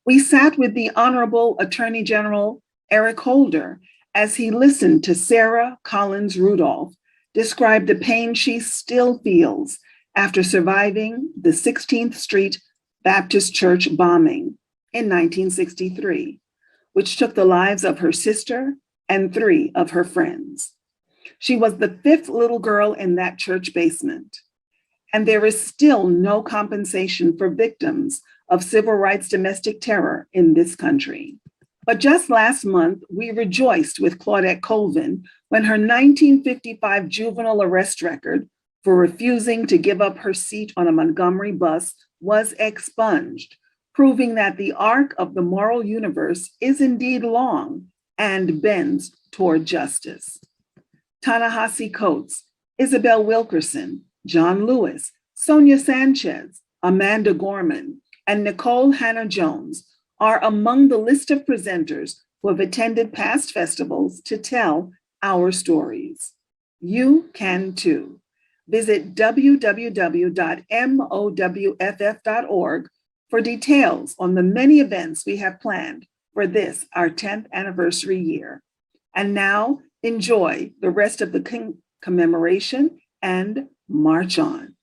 We sat with the Honorable Attorney General Eric Holder as he listened to Sarah Collins Rudolph describe the pain she still feels after surviving the 16th Street Baptist Church bombing in 1963, which took the lives of her sister and 3 of her friends. She was the 5th little girl in that church basement, and there is still no compensation for victims of civil rights domestic terror in this country. But just last month, we rejoiced with Claudette Colvin when her 1955 juvenile arrest record for refusing to give up her seat on a Montgomery bus was expunged, proving that the arc of the moral universe is indeed long and bends toward justice. Ta-Nehisi Coates, Isabel Wilkerson, John Lewis, Sonia Sanchez, Amanda Gorman, and Nicole Hannah-Jones are among the list of presenters who have attended past festivals to tell our stories. You can too. Visit www.mowff.org for details on the many events we have planned for this, our 10th anniversary year. And now, enjoy the rest of the commemoration and march on.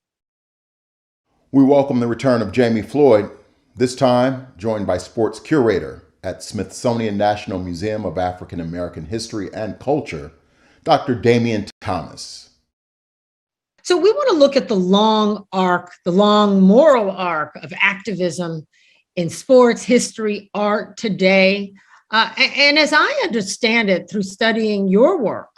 We welcome the return of Jamie Floyd, this time joined by sports curator at Smithsonian National Museum of African American History and Culture, Dr. Damian Thomas. So we want to look at the long arc, the long moral arc of activism in sports, history, art today. And as I understand it through studying your work,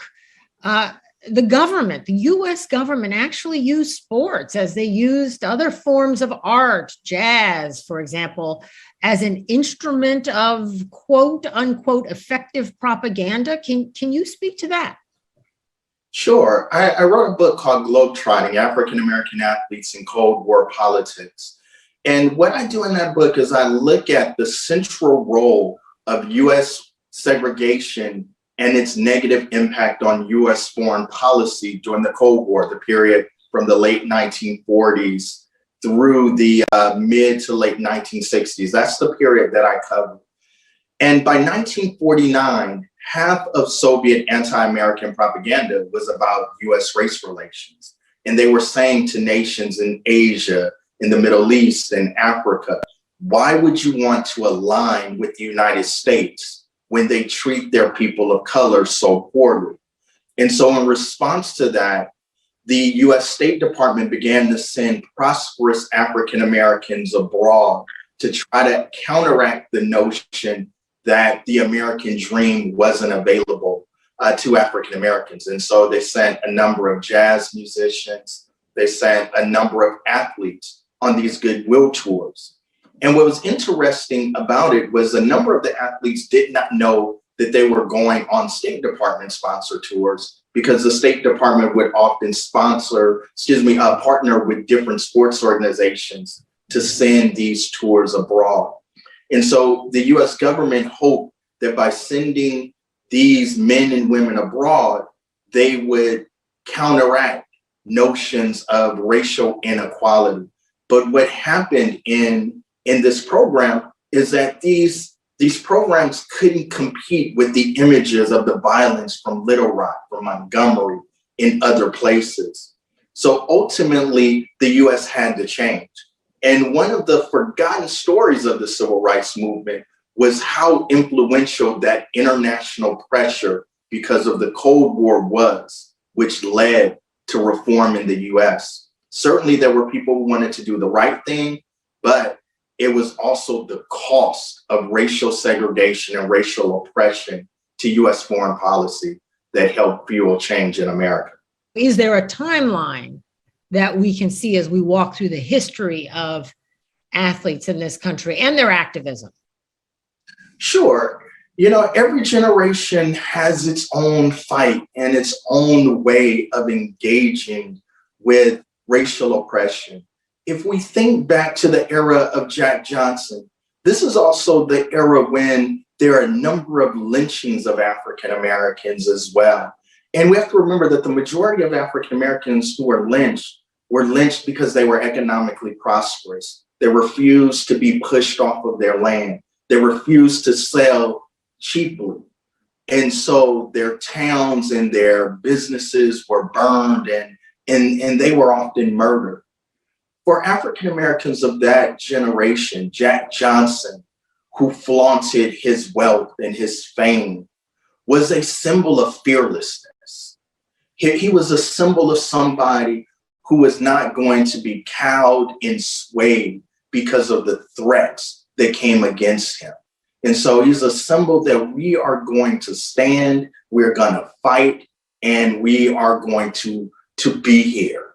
the government, the US government actually used sports as they used other forms of art, jazz, for example, as an instrument of quote unquote effective propaganda. Can you speak to that? Sure. I wrote a book called Globetrotting, African American Athletes in Cold War Politics. And what I do in that book is I look at the central role of US segregation and its negative impact on US foreign policy during the Cold War, the period from the late 1940s through the mid to late 1960s. That's the period that I cover. And by 1949, half of Soviet anti-American propaganda was about US race relations. And they were saying to nations in Asia, in the Middle East, and Africa, why would you want to align with the United States when they treat their people of color so poorly? And so in response to that, the US State Department began to send prosperous African Americans abroad to try to counteract the notion that the American dream wasn't available to African Americans. And so they sent a number of jazz musicians, they sent a number of athletes on these goodwill tours. And what was interesting about it was a number of the athletes did not know that they were going on State Department sponsored tours, because the State Department would often partner with different sports organizations to send these tours abroad. And so the US government hoped that by sending these men and women abroad, they would counteract notions of racial inequality. But what happened in this program is that these programs couldn't compete with the images of the violence from Little Rock, from Montgomery, in other places. So ultimately, the US had to change. And one of the forgotten stories of the civil rights movement was how influential that international pressure because of the Cold War was, which led to reform in the US. Certainly there were people who wanted to do the right thing, but it was also the cost of racial segregation and racial oppression to US foreign policy that helped fuel change in America. Is there a timeline that we can see as we walk through the history of athletes in this country and their activism? Sure. You know, every generation has its own fight and its own way of engaging with racial oppression. If we think back to the era of Jack Johnson, this is also the era when there are a number of lynchings of African Americans as well. And we have to remember that the majority of African Americans who were lynched because they were economically prosperous. They refused to be pushed off of their land. They refused to sell cheaply. And so their towns and their businesses were burned and they were often murdered. For African Americans of that generation, Jack Johnson, who flaunted his wealth and his fame, was a symbol of fearlessness. He was a symbol of somebody who was not going to be cowed and swayed because of the threats that came against him. And so he's a symbol that we are going to stand, we're going to fight, and we are going to be here.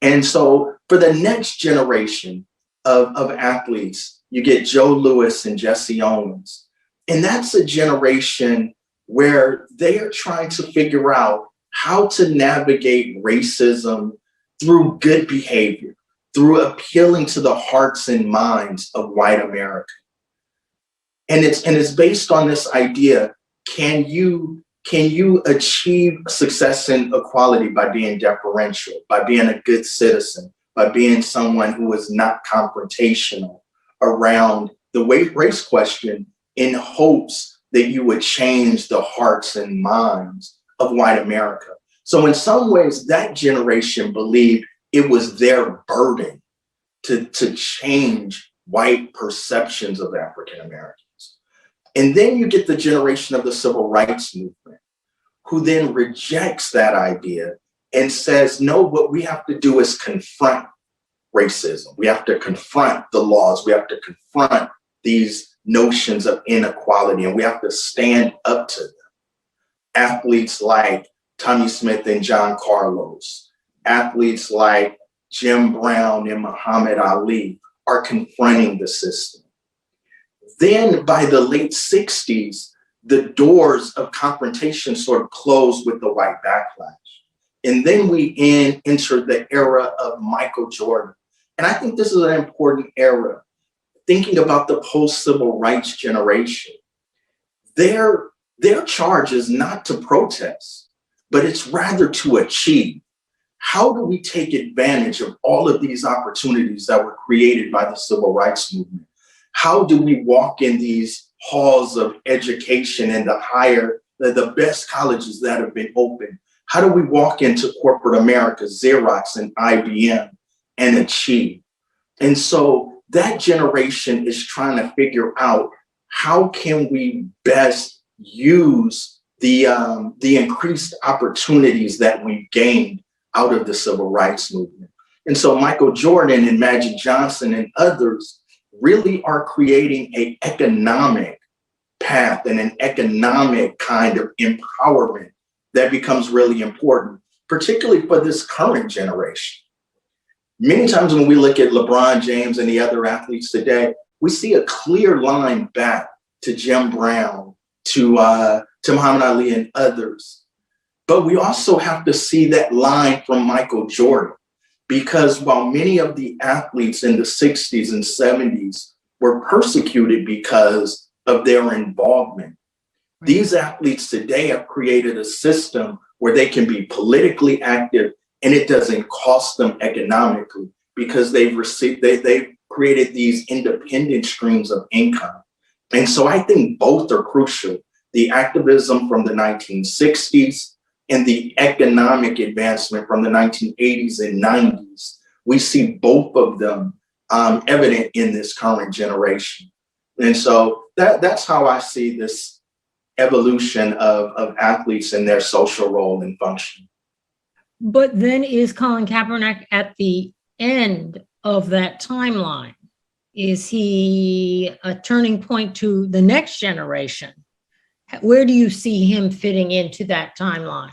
And so for the next generation of athletes, you get Joe Louis and Jesse Owens. And that's a generation where they are trying to figure out how to navigate racism through good behavior, through appealing to the hearts and minds of white America. And it's based on this idea, can you achieve success and equality by being deferential, by being a good citizen, by being someone who is not confrontational around the race question in hopes that you would change the hearts and minds of white America? So in some ways, that generation believed it was their burden to change white perceptions of African Americans. And then you get the generation of the civil rights movement, who then rejects that idea and says, no, what we have to do is confront racism. We have to confront the laws. We have to confront these notions of inequality, and we have to stand up to them. Athletes like Tommy Smith and John Carlos, athletes like Jim Brown and Muhammad Ali are confronting the system. Then by the late 60s, the doors of confrontation sort of closed with the white backlash. And then we enter the era of Michael Jordan. And I think this is an important era, thinking about the post-civil rights generation. Their charge is not to protest, but it's rather to achieve. How do we take advantage of all of these opportunities that were created by the civil rights movement? How do we walk in these halls of education and the best colleges that have been opened? How do we walk into corporate America, Xerox and IBM, and achieve? And so that generation is trying to figure out, how can we best use the increased opportunities that we gained out of the civil rights movement? And so Michael Jordan and Magic Johnson and others really are creating an economic path and an economic kind of empowerment that becomes really important, particularly for this current generation. Many times when we look at LeBron James and the other athletes today, we see a clear line back to Jim Brown, to Muhammad Ali and others. But we also have to see that line from Michael Jordan, because while many of the athletes in the 60s and 70s were persecuted because of their involvement, these athletes today have created a system where they can be politically active and it doesn't cost them economically because they've created these independent streams of income. And so I think both are crucial. The activism from the 1960s and the economic advancement from the 1980s and 90s. We see both of them evident in this current generation. And so that's how I see this evolution of athletes and their social role and function. But then is Colin Kaepernick at the end of that timeline? Is he a turning point to the next generation? Where do you see him fitting into that timeline?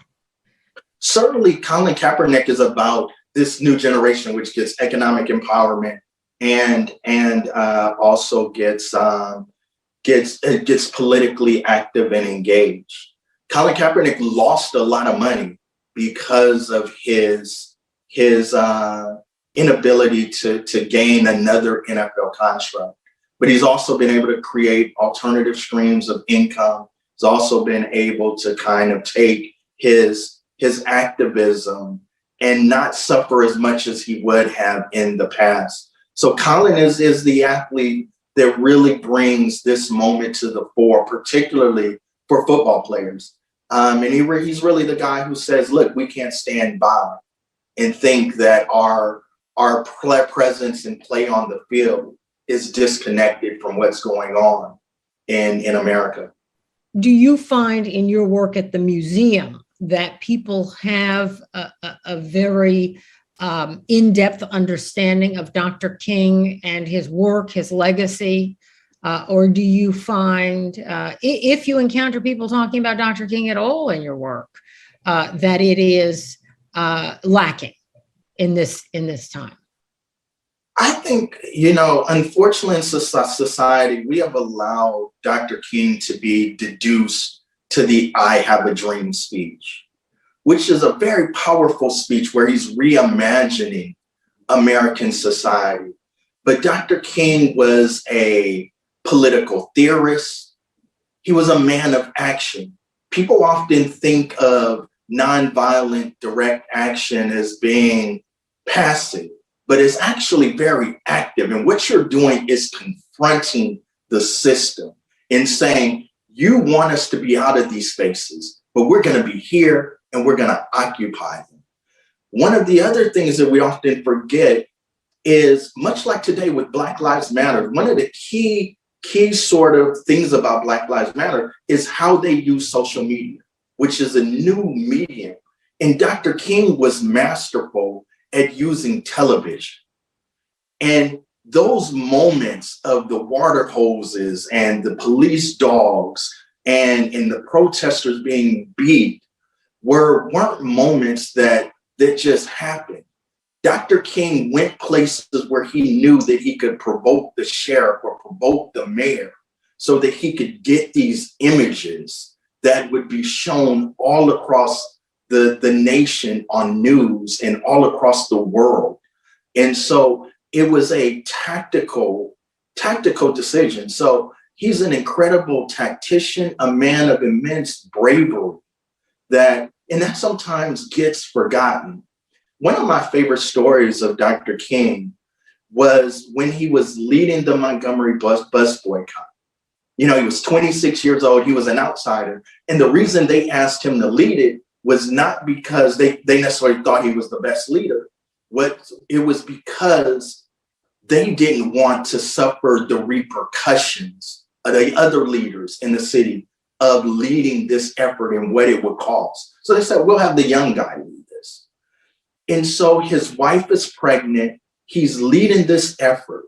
Certainly, Colin Kaepernick is about this new generation, which gets economic empowerment and also gets politically active and engaged. Colin Kaepernick lost a lot of money because of his inability to gain another NFL contract. But he's also been able to create alternative streams of income. He's also been able to kind of take his activism and not suffer as much as he would have in the past. So Colin is the athlete that really brings this moment to the fore, particularly for football players. And he's really the guy who says, look, we can't stand by and think that our presence and play on the field is disconnected from what's going on in America. Do you find in your work at the museum that people have a very in-depth understanding of Dr. King and his work, his legacy? Or do you find, if you encounter people talking about Dr. King at all in your work, that it is lacking in this time? I think, unfortunately in society, we have allowed Dr. King to be deduced to the I have a dream speech, which is a very powerful speech where he's reimagining American society. But Dr. King was a political theorist. He was a man of action. People often think of nonviolent direct action as being passive, but it's actually very active. And what you're doing is confronting the system and saying, you want us to be out of these spaces, but we're going to be here and we're going to occupy them. One of the other things that we often forget is, much like today with Black Lives Matter, one of the key sort of things about Black Lives Matter is how they use social media, which is a new medium. And Dr. King was masterful at using television. And those moments of the water hoses and the police dogs and the protesters being beat weren't moments that just happened. Dr. King went places where he knew that he could provoke the sheriff or provoke the mayor so that he could get these images that would be shown all across the nation on news and all across the world. And so it was a tactical decision. So he's an incredible tactician, a man of immense bravery that sometimes gets forgotten. One of my favorite stories of Dr. King was when he was leading the Montgomery bus boycott. He was 26 years old. He was an outsider. And the reason they asked him to lead it was not because they necessarily thought he was the best leader. It was because they didn't want to suffer the repercussions of the other leaders in the city of leading this effort and what it would cost. So they said, we'll have the young guy lead this. And so his wife is pregnant. He's leading this effort.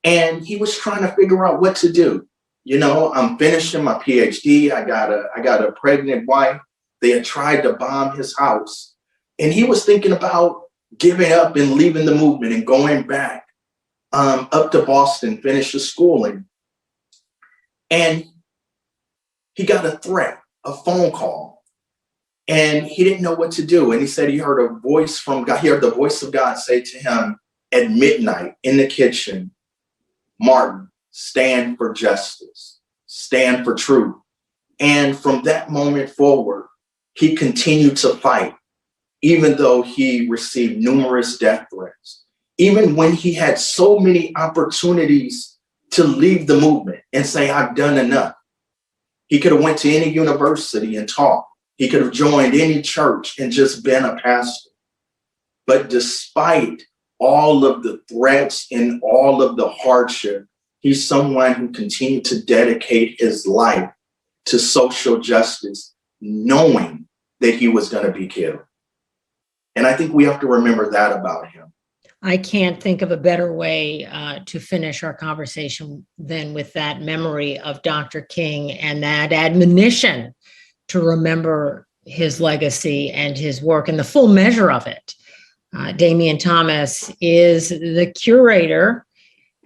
And he was trying to figure out what to do. I'm finishing my PhD. I got a pregnant wife. They had tried to bomb his house. And he was thinking about giving up and leaving the movement and going back up to Boston, finish his schooling. And he got a threat, a phone call, and he didn't know what to do. And he said he heard a voice from God. He heard the voice of God say to him at midnight in the kitchen, Martin, stand for justice, stand for truth. And from that moment forward, he continued to fight. even though he received numerous death threats, even when he had so many opportunities to leave the movement and say, I've done enough. He could have went to any university and taught. He could have joined any church and just been a pastor. But despite all of the threats and all of the hardship, he's someone who continued to dedicate his life to social justice, knowing that he was going to be killed. And I think we have to remember that about him. I can't think of a better way to finish our conversation than with that memory of Dr. King and that admonition to remember his legacy and his work and the full measure of it. Damian Thomas is the curator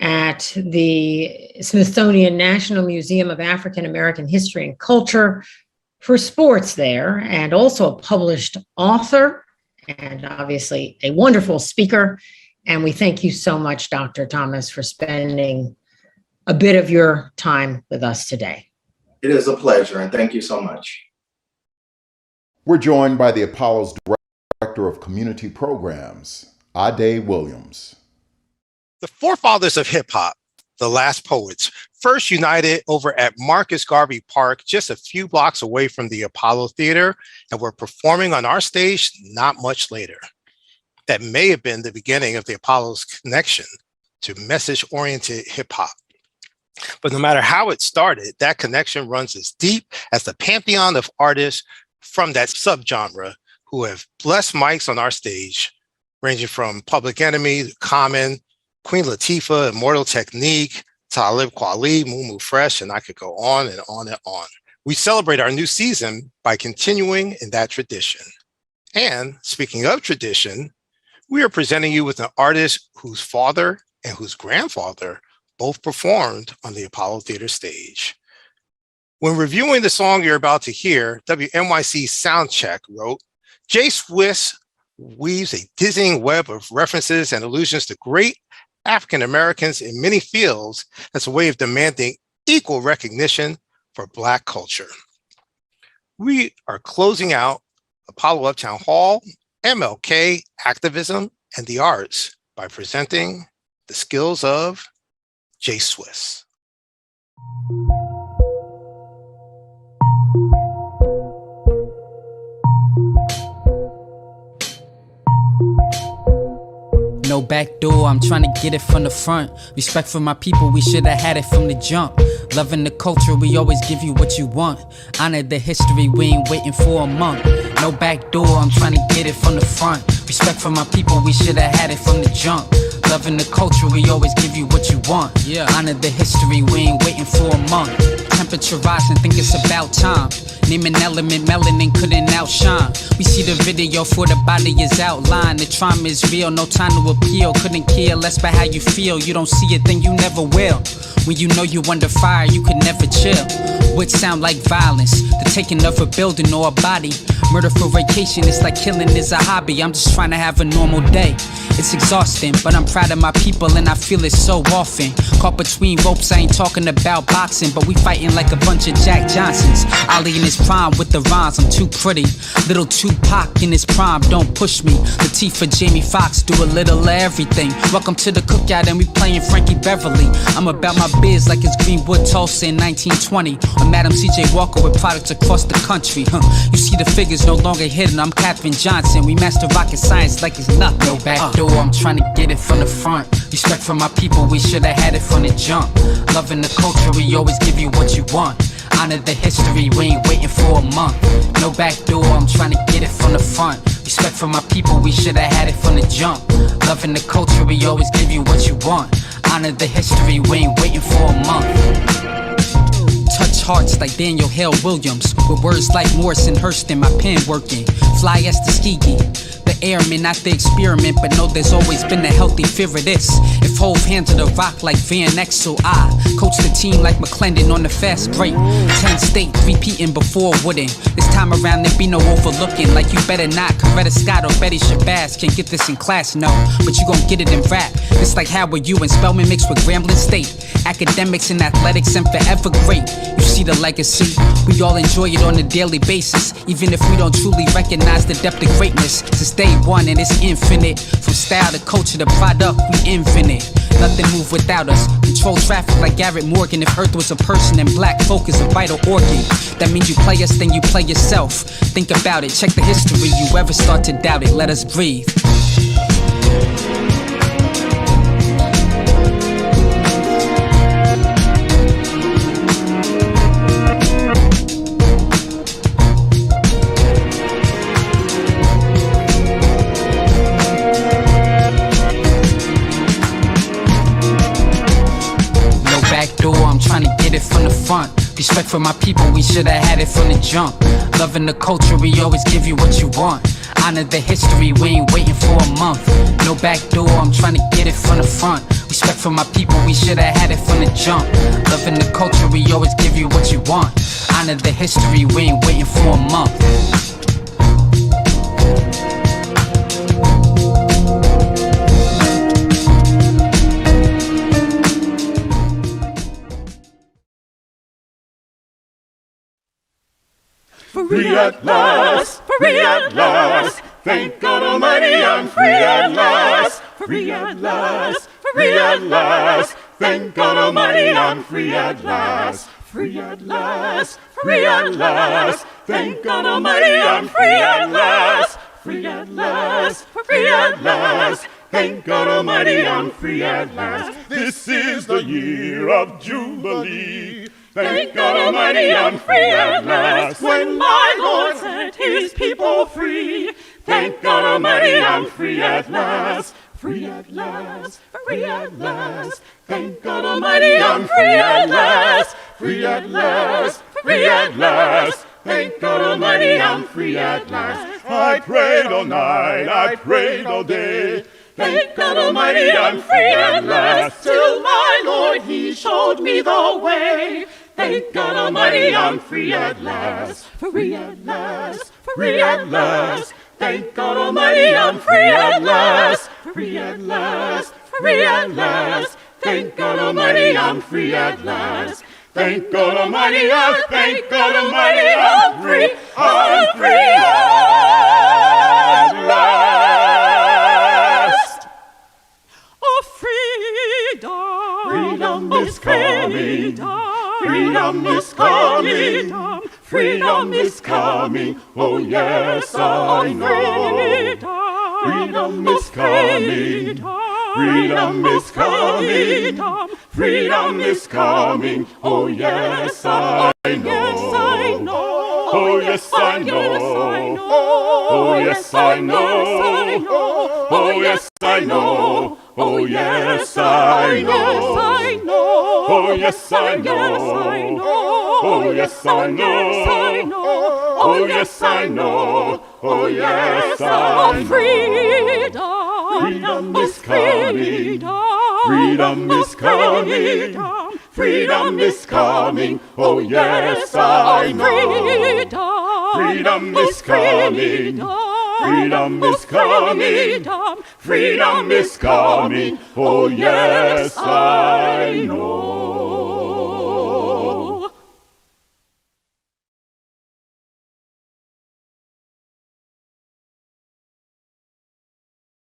at the Smithsonian National Museum of African American History and Culture for sports there, and also a published author and obviously a wonderful speaker. And we thank you so much, Dr. Thomas, for spending a bit of your time with us today. It is a pleasure, and thank you so much. We're joined by the Apollo's Director of Community Programs, Ade Williams. The forefathers of hip hop, the last poets, first united over at Marcus Garvey Park, just a few blocks away from the Apollo Theater, and were performing on our stage not much later. That may have been the beginning of the Apollo's connection to message-oriented hip hop. But no matter how it started, that connection runs as deep as the pantheon of artists from that subgenre who have blessed mics on our stage, ranging from Public Enemy, Common, Queen Latifah, Immortal Technique, Talib Kweli, Mumu Fresh, and I could go on and on and on. We celebrate our new season by continuing in that tradition. And speaking of tradition, we are presenting you with an artist whose father and whose grandfather both performed on the Apollo Theater stage. When reviewing the song you're about to hear, WNYC Soundcheck wrote, Jay Swiss weaves a dizzying web of references and allusions to great African Americans in many fields as a way of demanding equal recognition for Black culture. We are closing out Apollo Uptown Hall, MLK, Activism, and the Arts by presenting the skills of Jay Swiss. No back door, I'm trying to get it from the front. Respect for my people, we should have had it from the jump. Loving the culture, we always give you what you want. Honor the history, we ain't waiting for a month. No back door, I'm trying to get it from the front. Respect for my people, we should have had it from the jump. Loving the culture, we always give you what you want. Honor the history, we ain't waiting for a month. Temperature rising, think it's about time. Name an element, melanin couldn't outshine. We see the video for the body is outlined. The trauma is real, no time to appeal. Couldn't care less by how you feel. You don't see it, then you never will. When you know you under fire, you could never chill. Would sound like violence, the taking of a building or a body. Murder for vacation, it's like killing is a hobby. I'm just trying to have a normal day. It's exhausting, but I'm proud of my people and I feel it so often. Caught between ropes, I ain't talking about boxing, but we fighting like a bunch of Jack Johnsons. Ali in his prime with the rhymes, I'm too pretty. Little Tupac in his prime, don't push me. Latifah, Jamie Foxx, do a little of everything. Welcome to the cookout and we playing Frankie Beverly. I'm about my biz like it's Greenwood Tulsa in 1920. Or Madam C.J. Walker with products across the country. You see the figures no longer hidden, I'm Captain Johnson. We master rocket science like it's nothing. No back door, I'm trying to get it from the front. Respect for my people, we should have had it from the jump. Loving the culture, we always give you what you want. Honor the history, we ain't waiting for a month. No back door, I'm trying to get it from the front. Respect for my people, we should have had it from the jump. Loving the culture, we always give you what you want. Honor the history, we ain't waiting for a month. Touch hearts like Daniel Hale Williams, with words like Morrison Hurston, my pen working. Fly as Tuskegee. the airmen, not the experiment, but know there's always been a healthy fear of this. If Hove handled the rock like Van Exel, I coach the team like McClendon on the fast break. 10 states repeating before wouldn't. This time around there be no overlooking, like you better not. Coretta Scott or Betty Shabazz can't get this in class, no, but you gon' get it in rap. It's like how are you and Spelman mixed with Grambling State. Academics and athletics and forever great. You see the legacy, we all enjoy it on a daily basis, even if we don't truly recognize the depth of greatness. Since day one and it's infinite, from style to culture to product, we infinite. Nothing move without us. Control traffic like Garrett Morgan. If Earth was a person and black folk is a vital organ, that means you play us, then you play yourself. Think about it, check the history. You ever start to doubt it, let us breathe. Trying to get it from the front. Respect for my people, we should have had it from the jump. Loving the culture, we always give you what you want. Honor the history, we ain't waiting for a month. No back door, I'm trying to get it from the front. Respect for my people, we should have had it from the jump. Loving the culture, we always give you what you want. Honor the history, we ain't waiting for a month. Free at last, free at last. Thank God Almighty, I'm free at last. Free at last, free at last. Thank God Almighty, I'm free at last. Free at last, free at last. Thank God Almighty, I'm free at last. Free at last, free at last. Thank God Almighty, I'm free at last. This is the year of Jubilee. Thank God Almighty, I'm free at last. When my Lord set his people free. Thank God Almighty, I'm free at last. Free at last, free at last. Thank God Almighty, I'm free at last. Free at last, free at last. Thank God Almighty, I'm free at last. I prayed all night, I prayed all day. Thank God Almighty, I'm free at last. Till my Lord, he showed me the way. Thank God Almighty, I'm free at last. Free at last, free at last. Thank God Almighty, I'm free at last. Free at last, free at last. Thank God Almighty, I'm free at last. Thank God Almighty, thank God Almighty, I'm free at last. Oh, freedom is coming. Freedom is coming. Freedom is coming. Oh, yes, I know. Freedom is coming. Freedom is coming. Freedom is coming. Oh, yes, I know. Oh, yes, I know. Oh, yes, I know. Oh, yes, I know. Oh, yes, I know. Oh, yes, I know. Oh, yes, I know. Oh, yes, I know. Oh, yes, I know. Freedom is coming. Freedom is coming. Freedom is coming. Oh, yes, I know. Freedom is coming. Freedom is coming. Freedom is coming. Oh, yes, I know.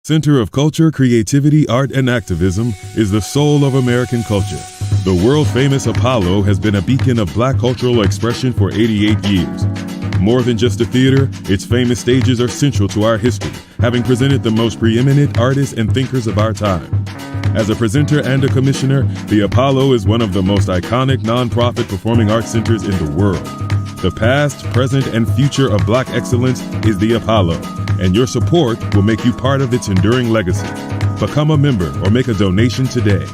Center of Culture, Creativity, Art, and Activism is the soul of American culture. The world-famous Apollo has been a beacon of Black cultural expression for 88 years. More than just a theater, its famous stages are central to our history, having presented the most preeminent artists and thinkers of our time. As a presenter and a commissioner, the Apollo is one of the most iconic nonprofit performing arts centers in the world. The past, present, and future of Black excellence is the Apollo, and your support will make you part of its enduring legacy. Become a member or make a donation today.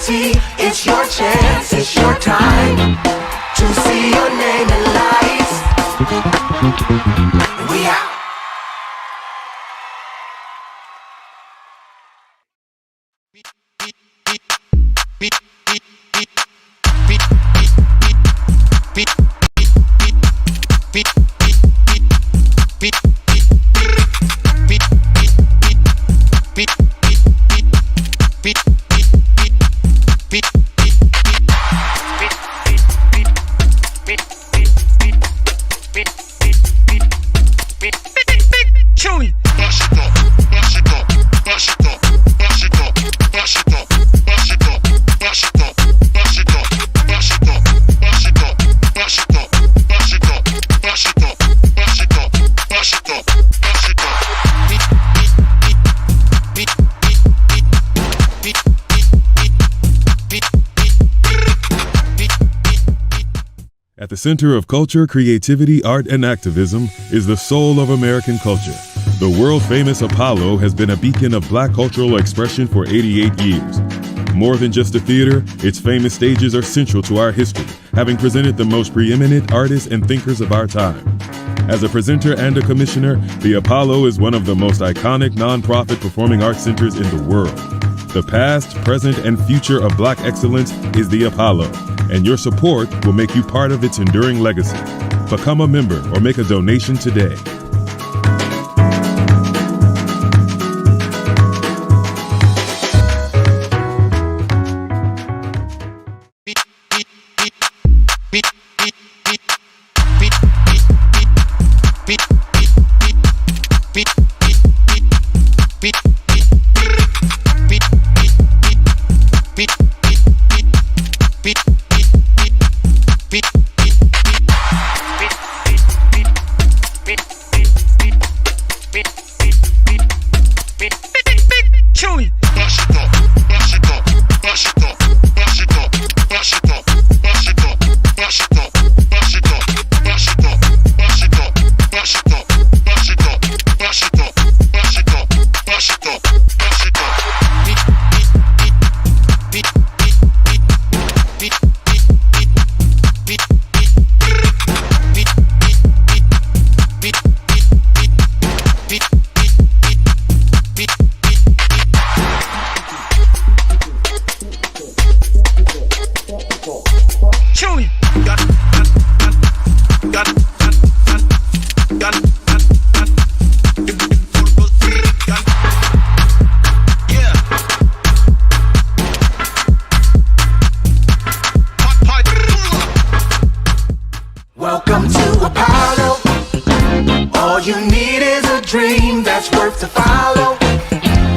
reality. It's your chance, it's your time to see your name in lights. We out. At the center of culture, creativity, art, and activism is the soul of American culture. The world-famous Apollo has been a beacon of Black cultural expression for 88 years. More than just a theater, its famous stages are central to our history, having presented the most preeminent artists and thinkers of our time. As a presenter and a commissioner, the Apollo is one of the most iconic nonprofit performing arts centers in the world. The past, present, and future of Black excellence is the Apollo, and your support will make you part of its enduring legacy. Become a member or make a donation today. Welcome to Apollo. All you need is a dream that's worth to follow.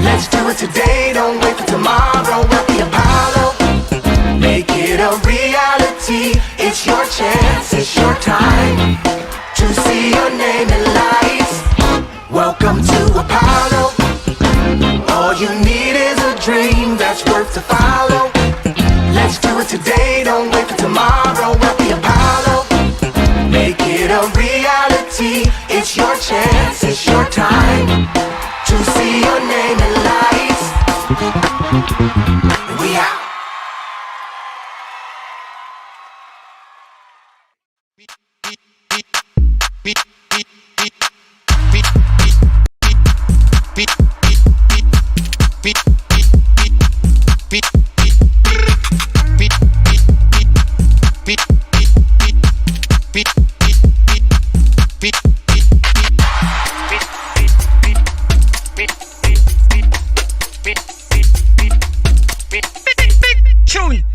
Let's do it today, don't wait for tomorrow. At the Apollo, make it a reality. It's your chance, it's your time to see your name in lights. Welcome to Apollo. All you need is a dream that's worth to follow. Let's do it today, don't wait for tomorrow. At the Apollo, make it a reality. It's your chance, it's your time to see your name in lights. We out. Tune.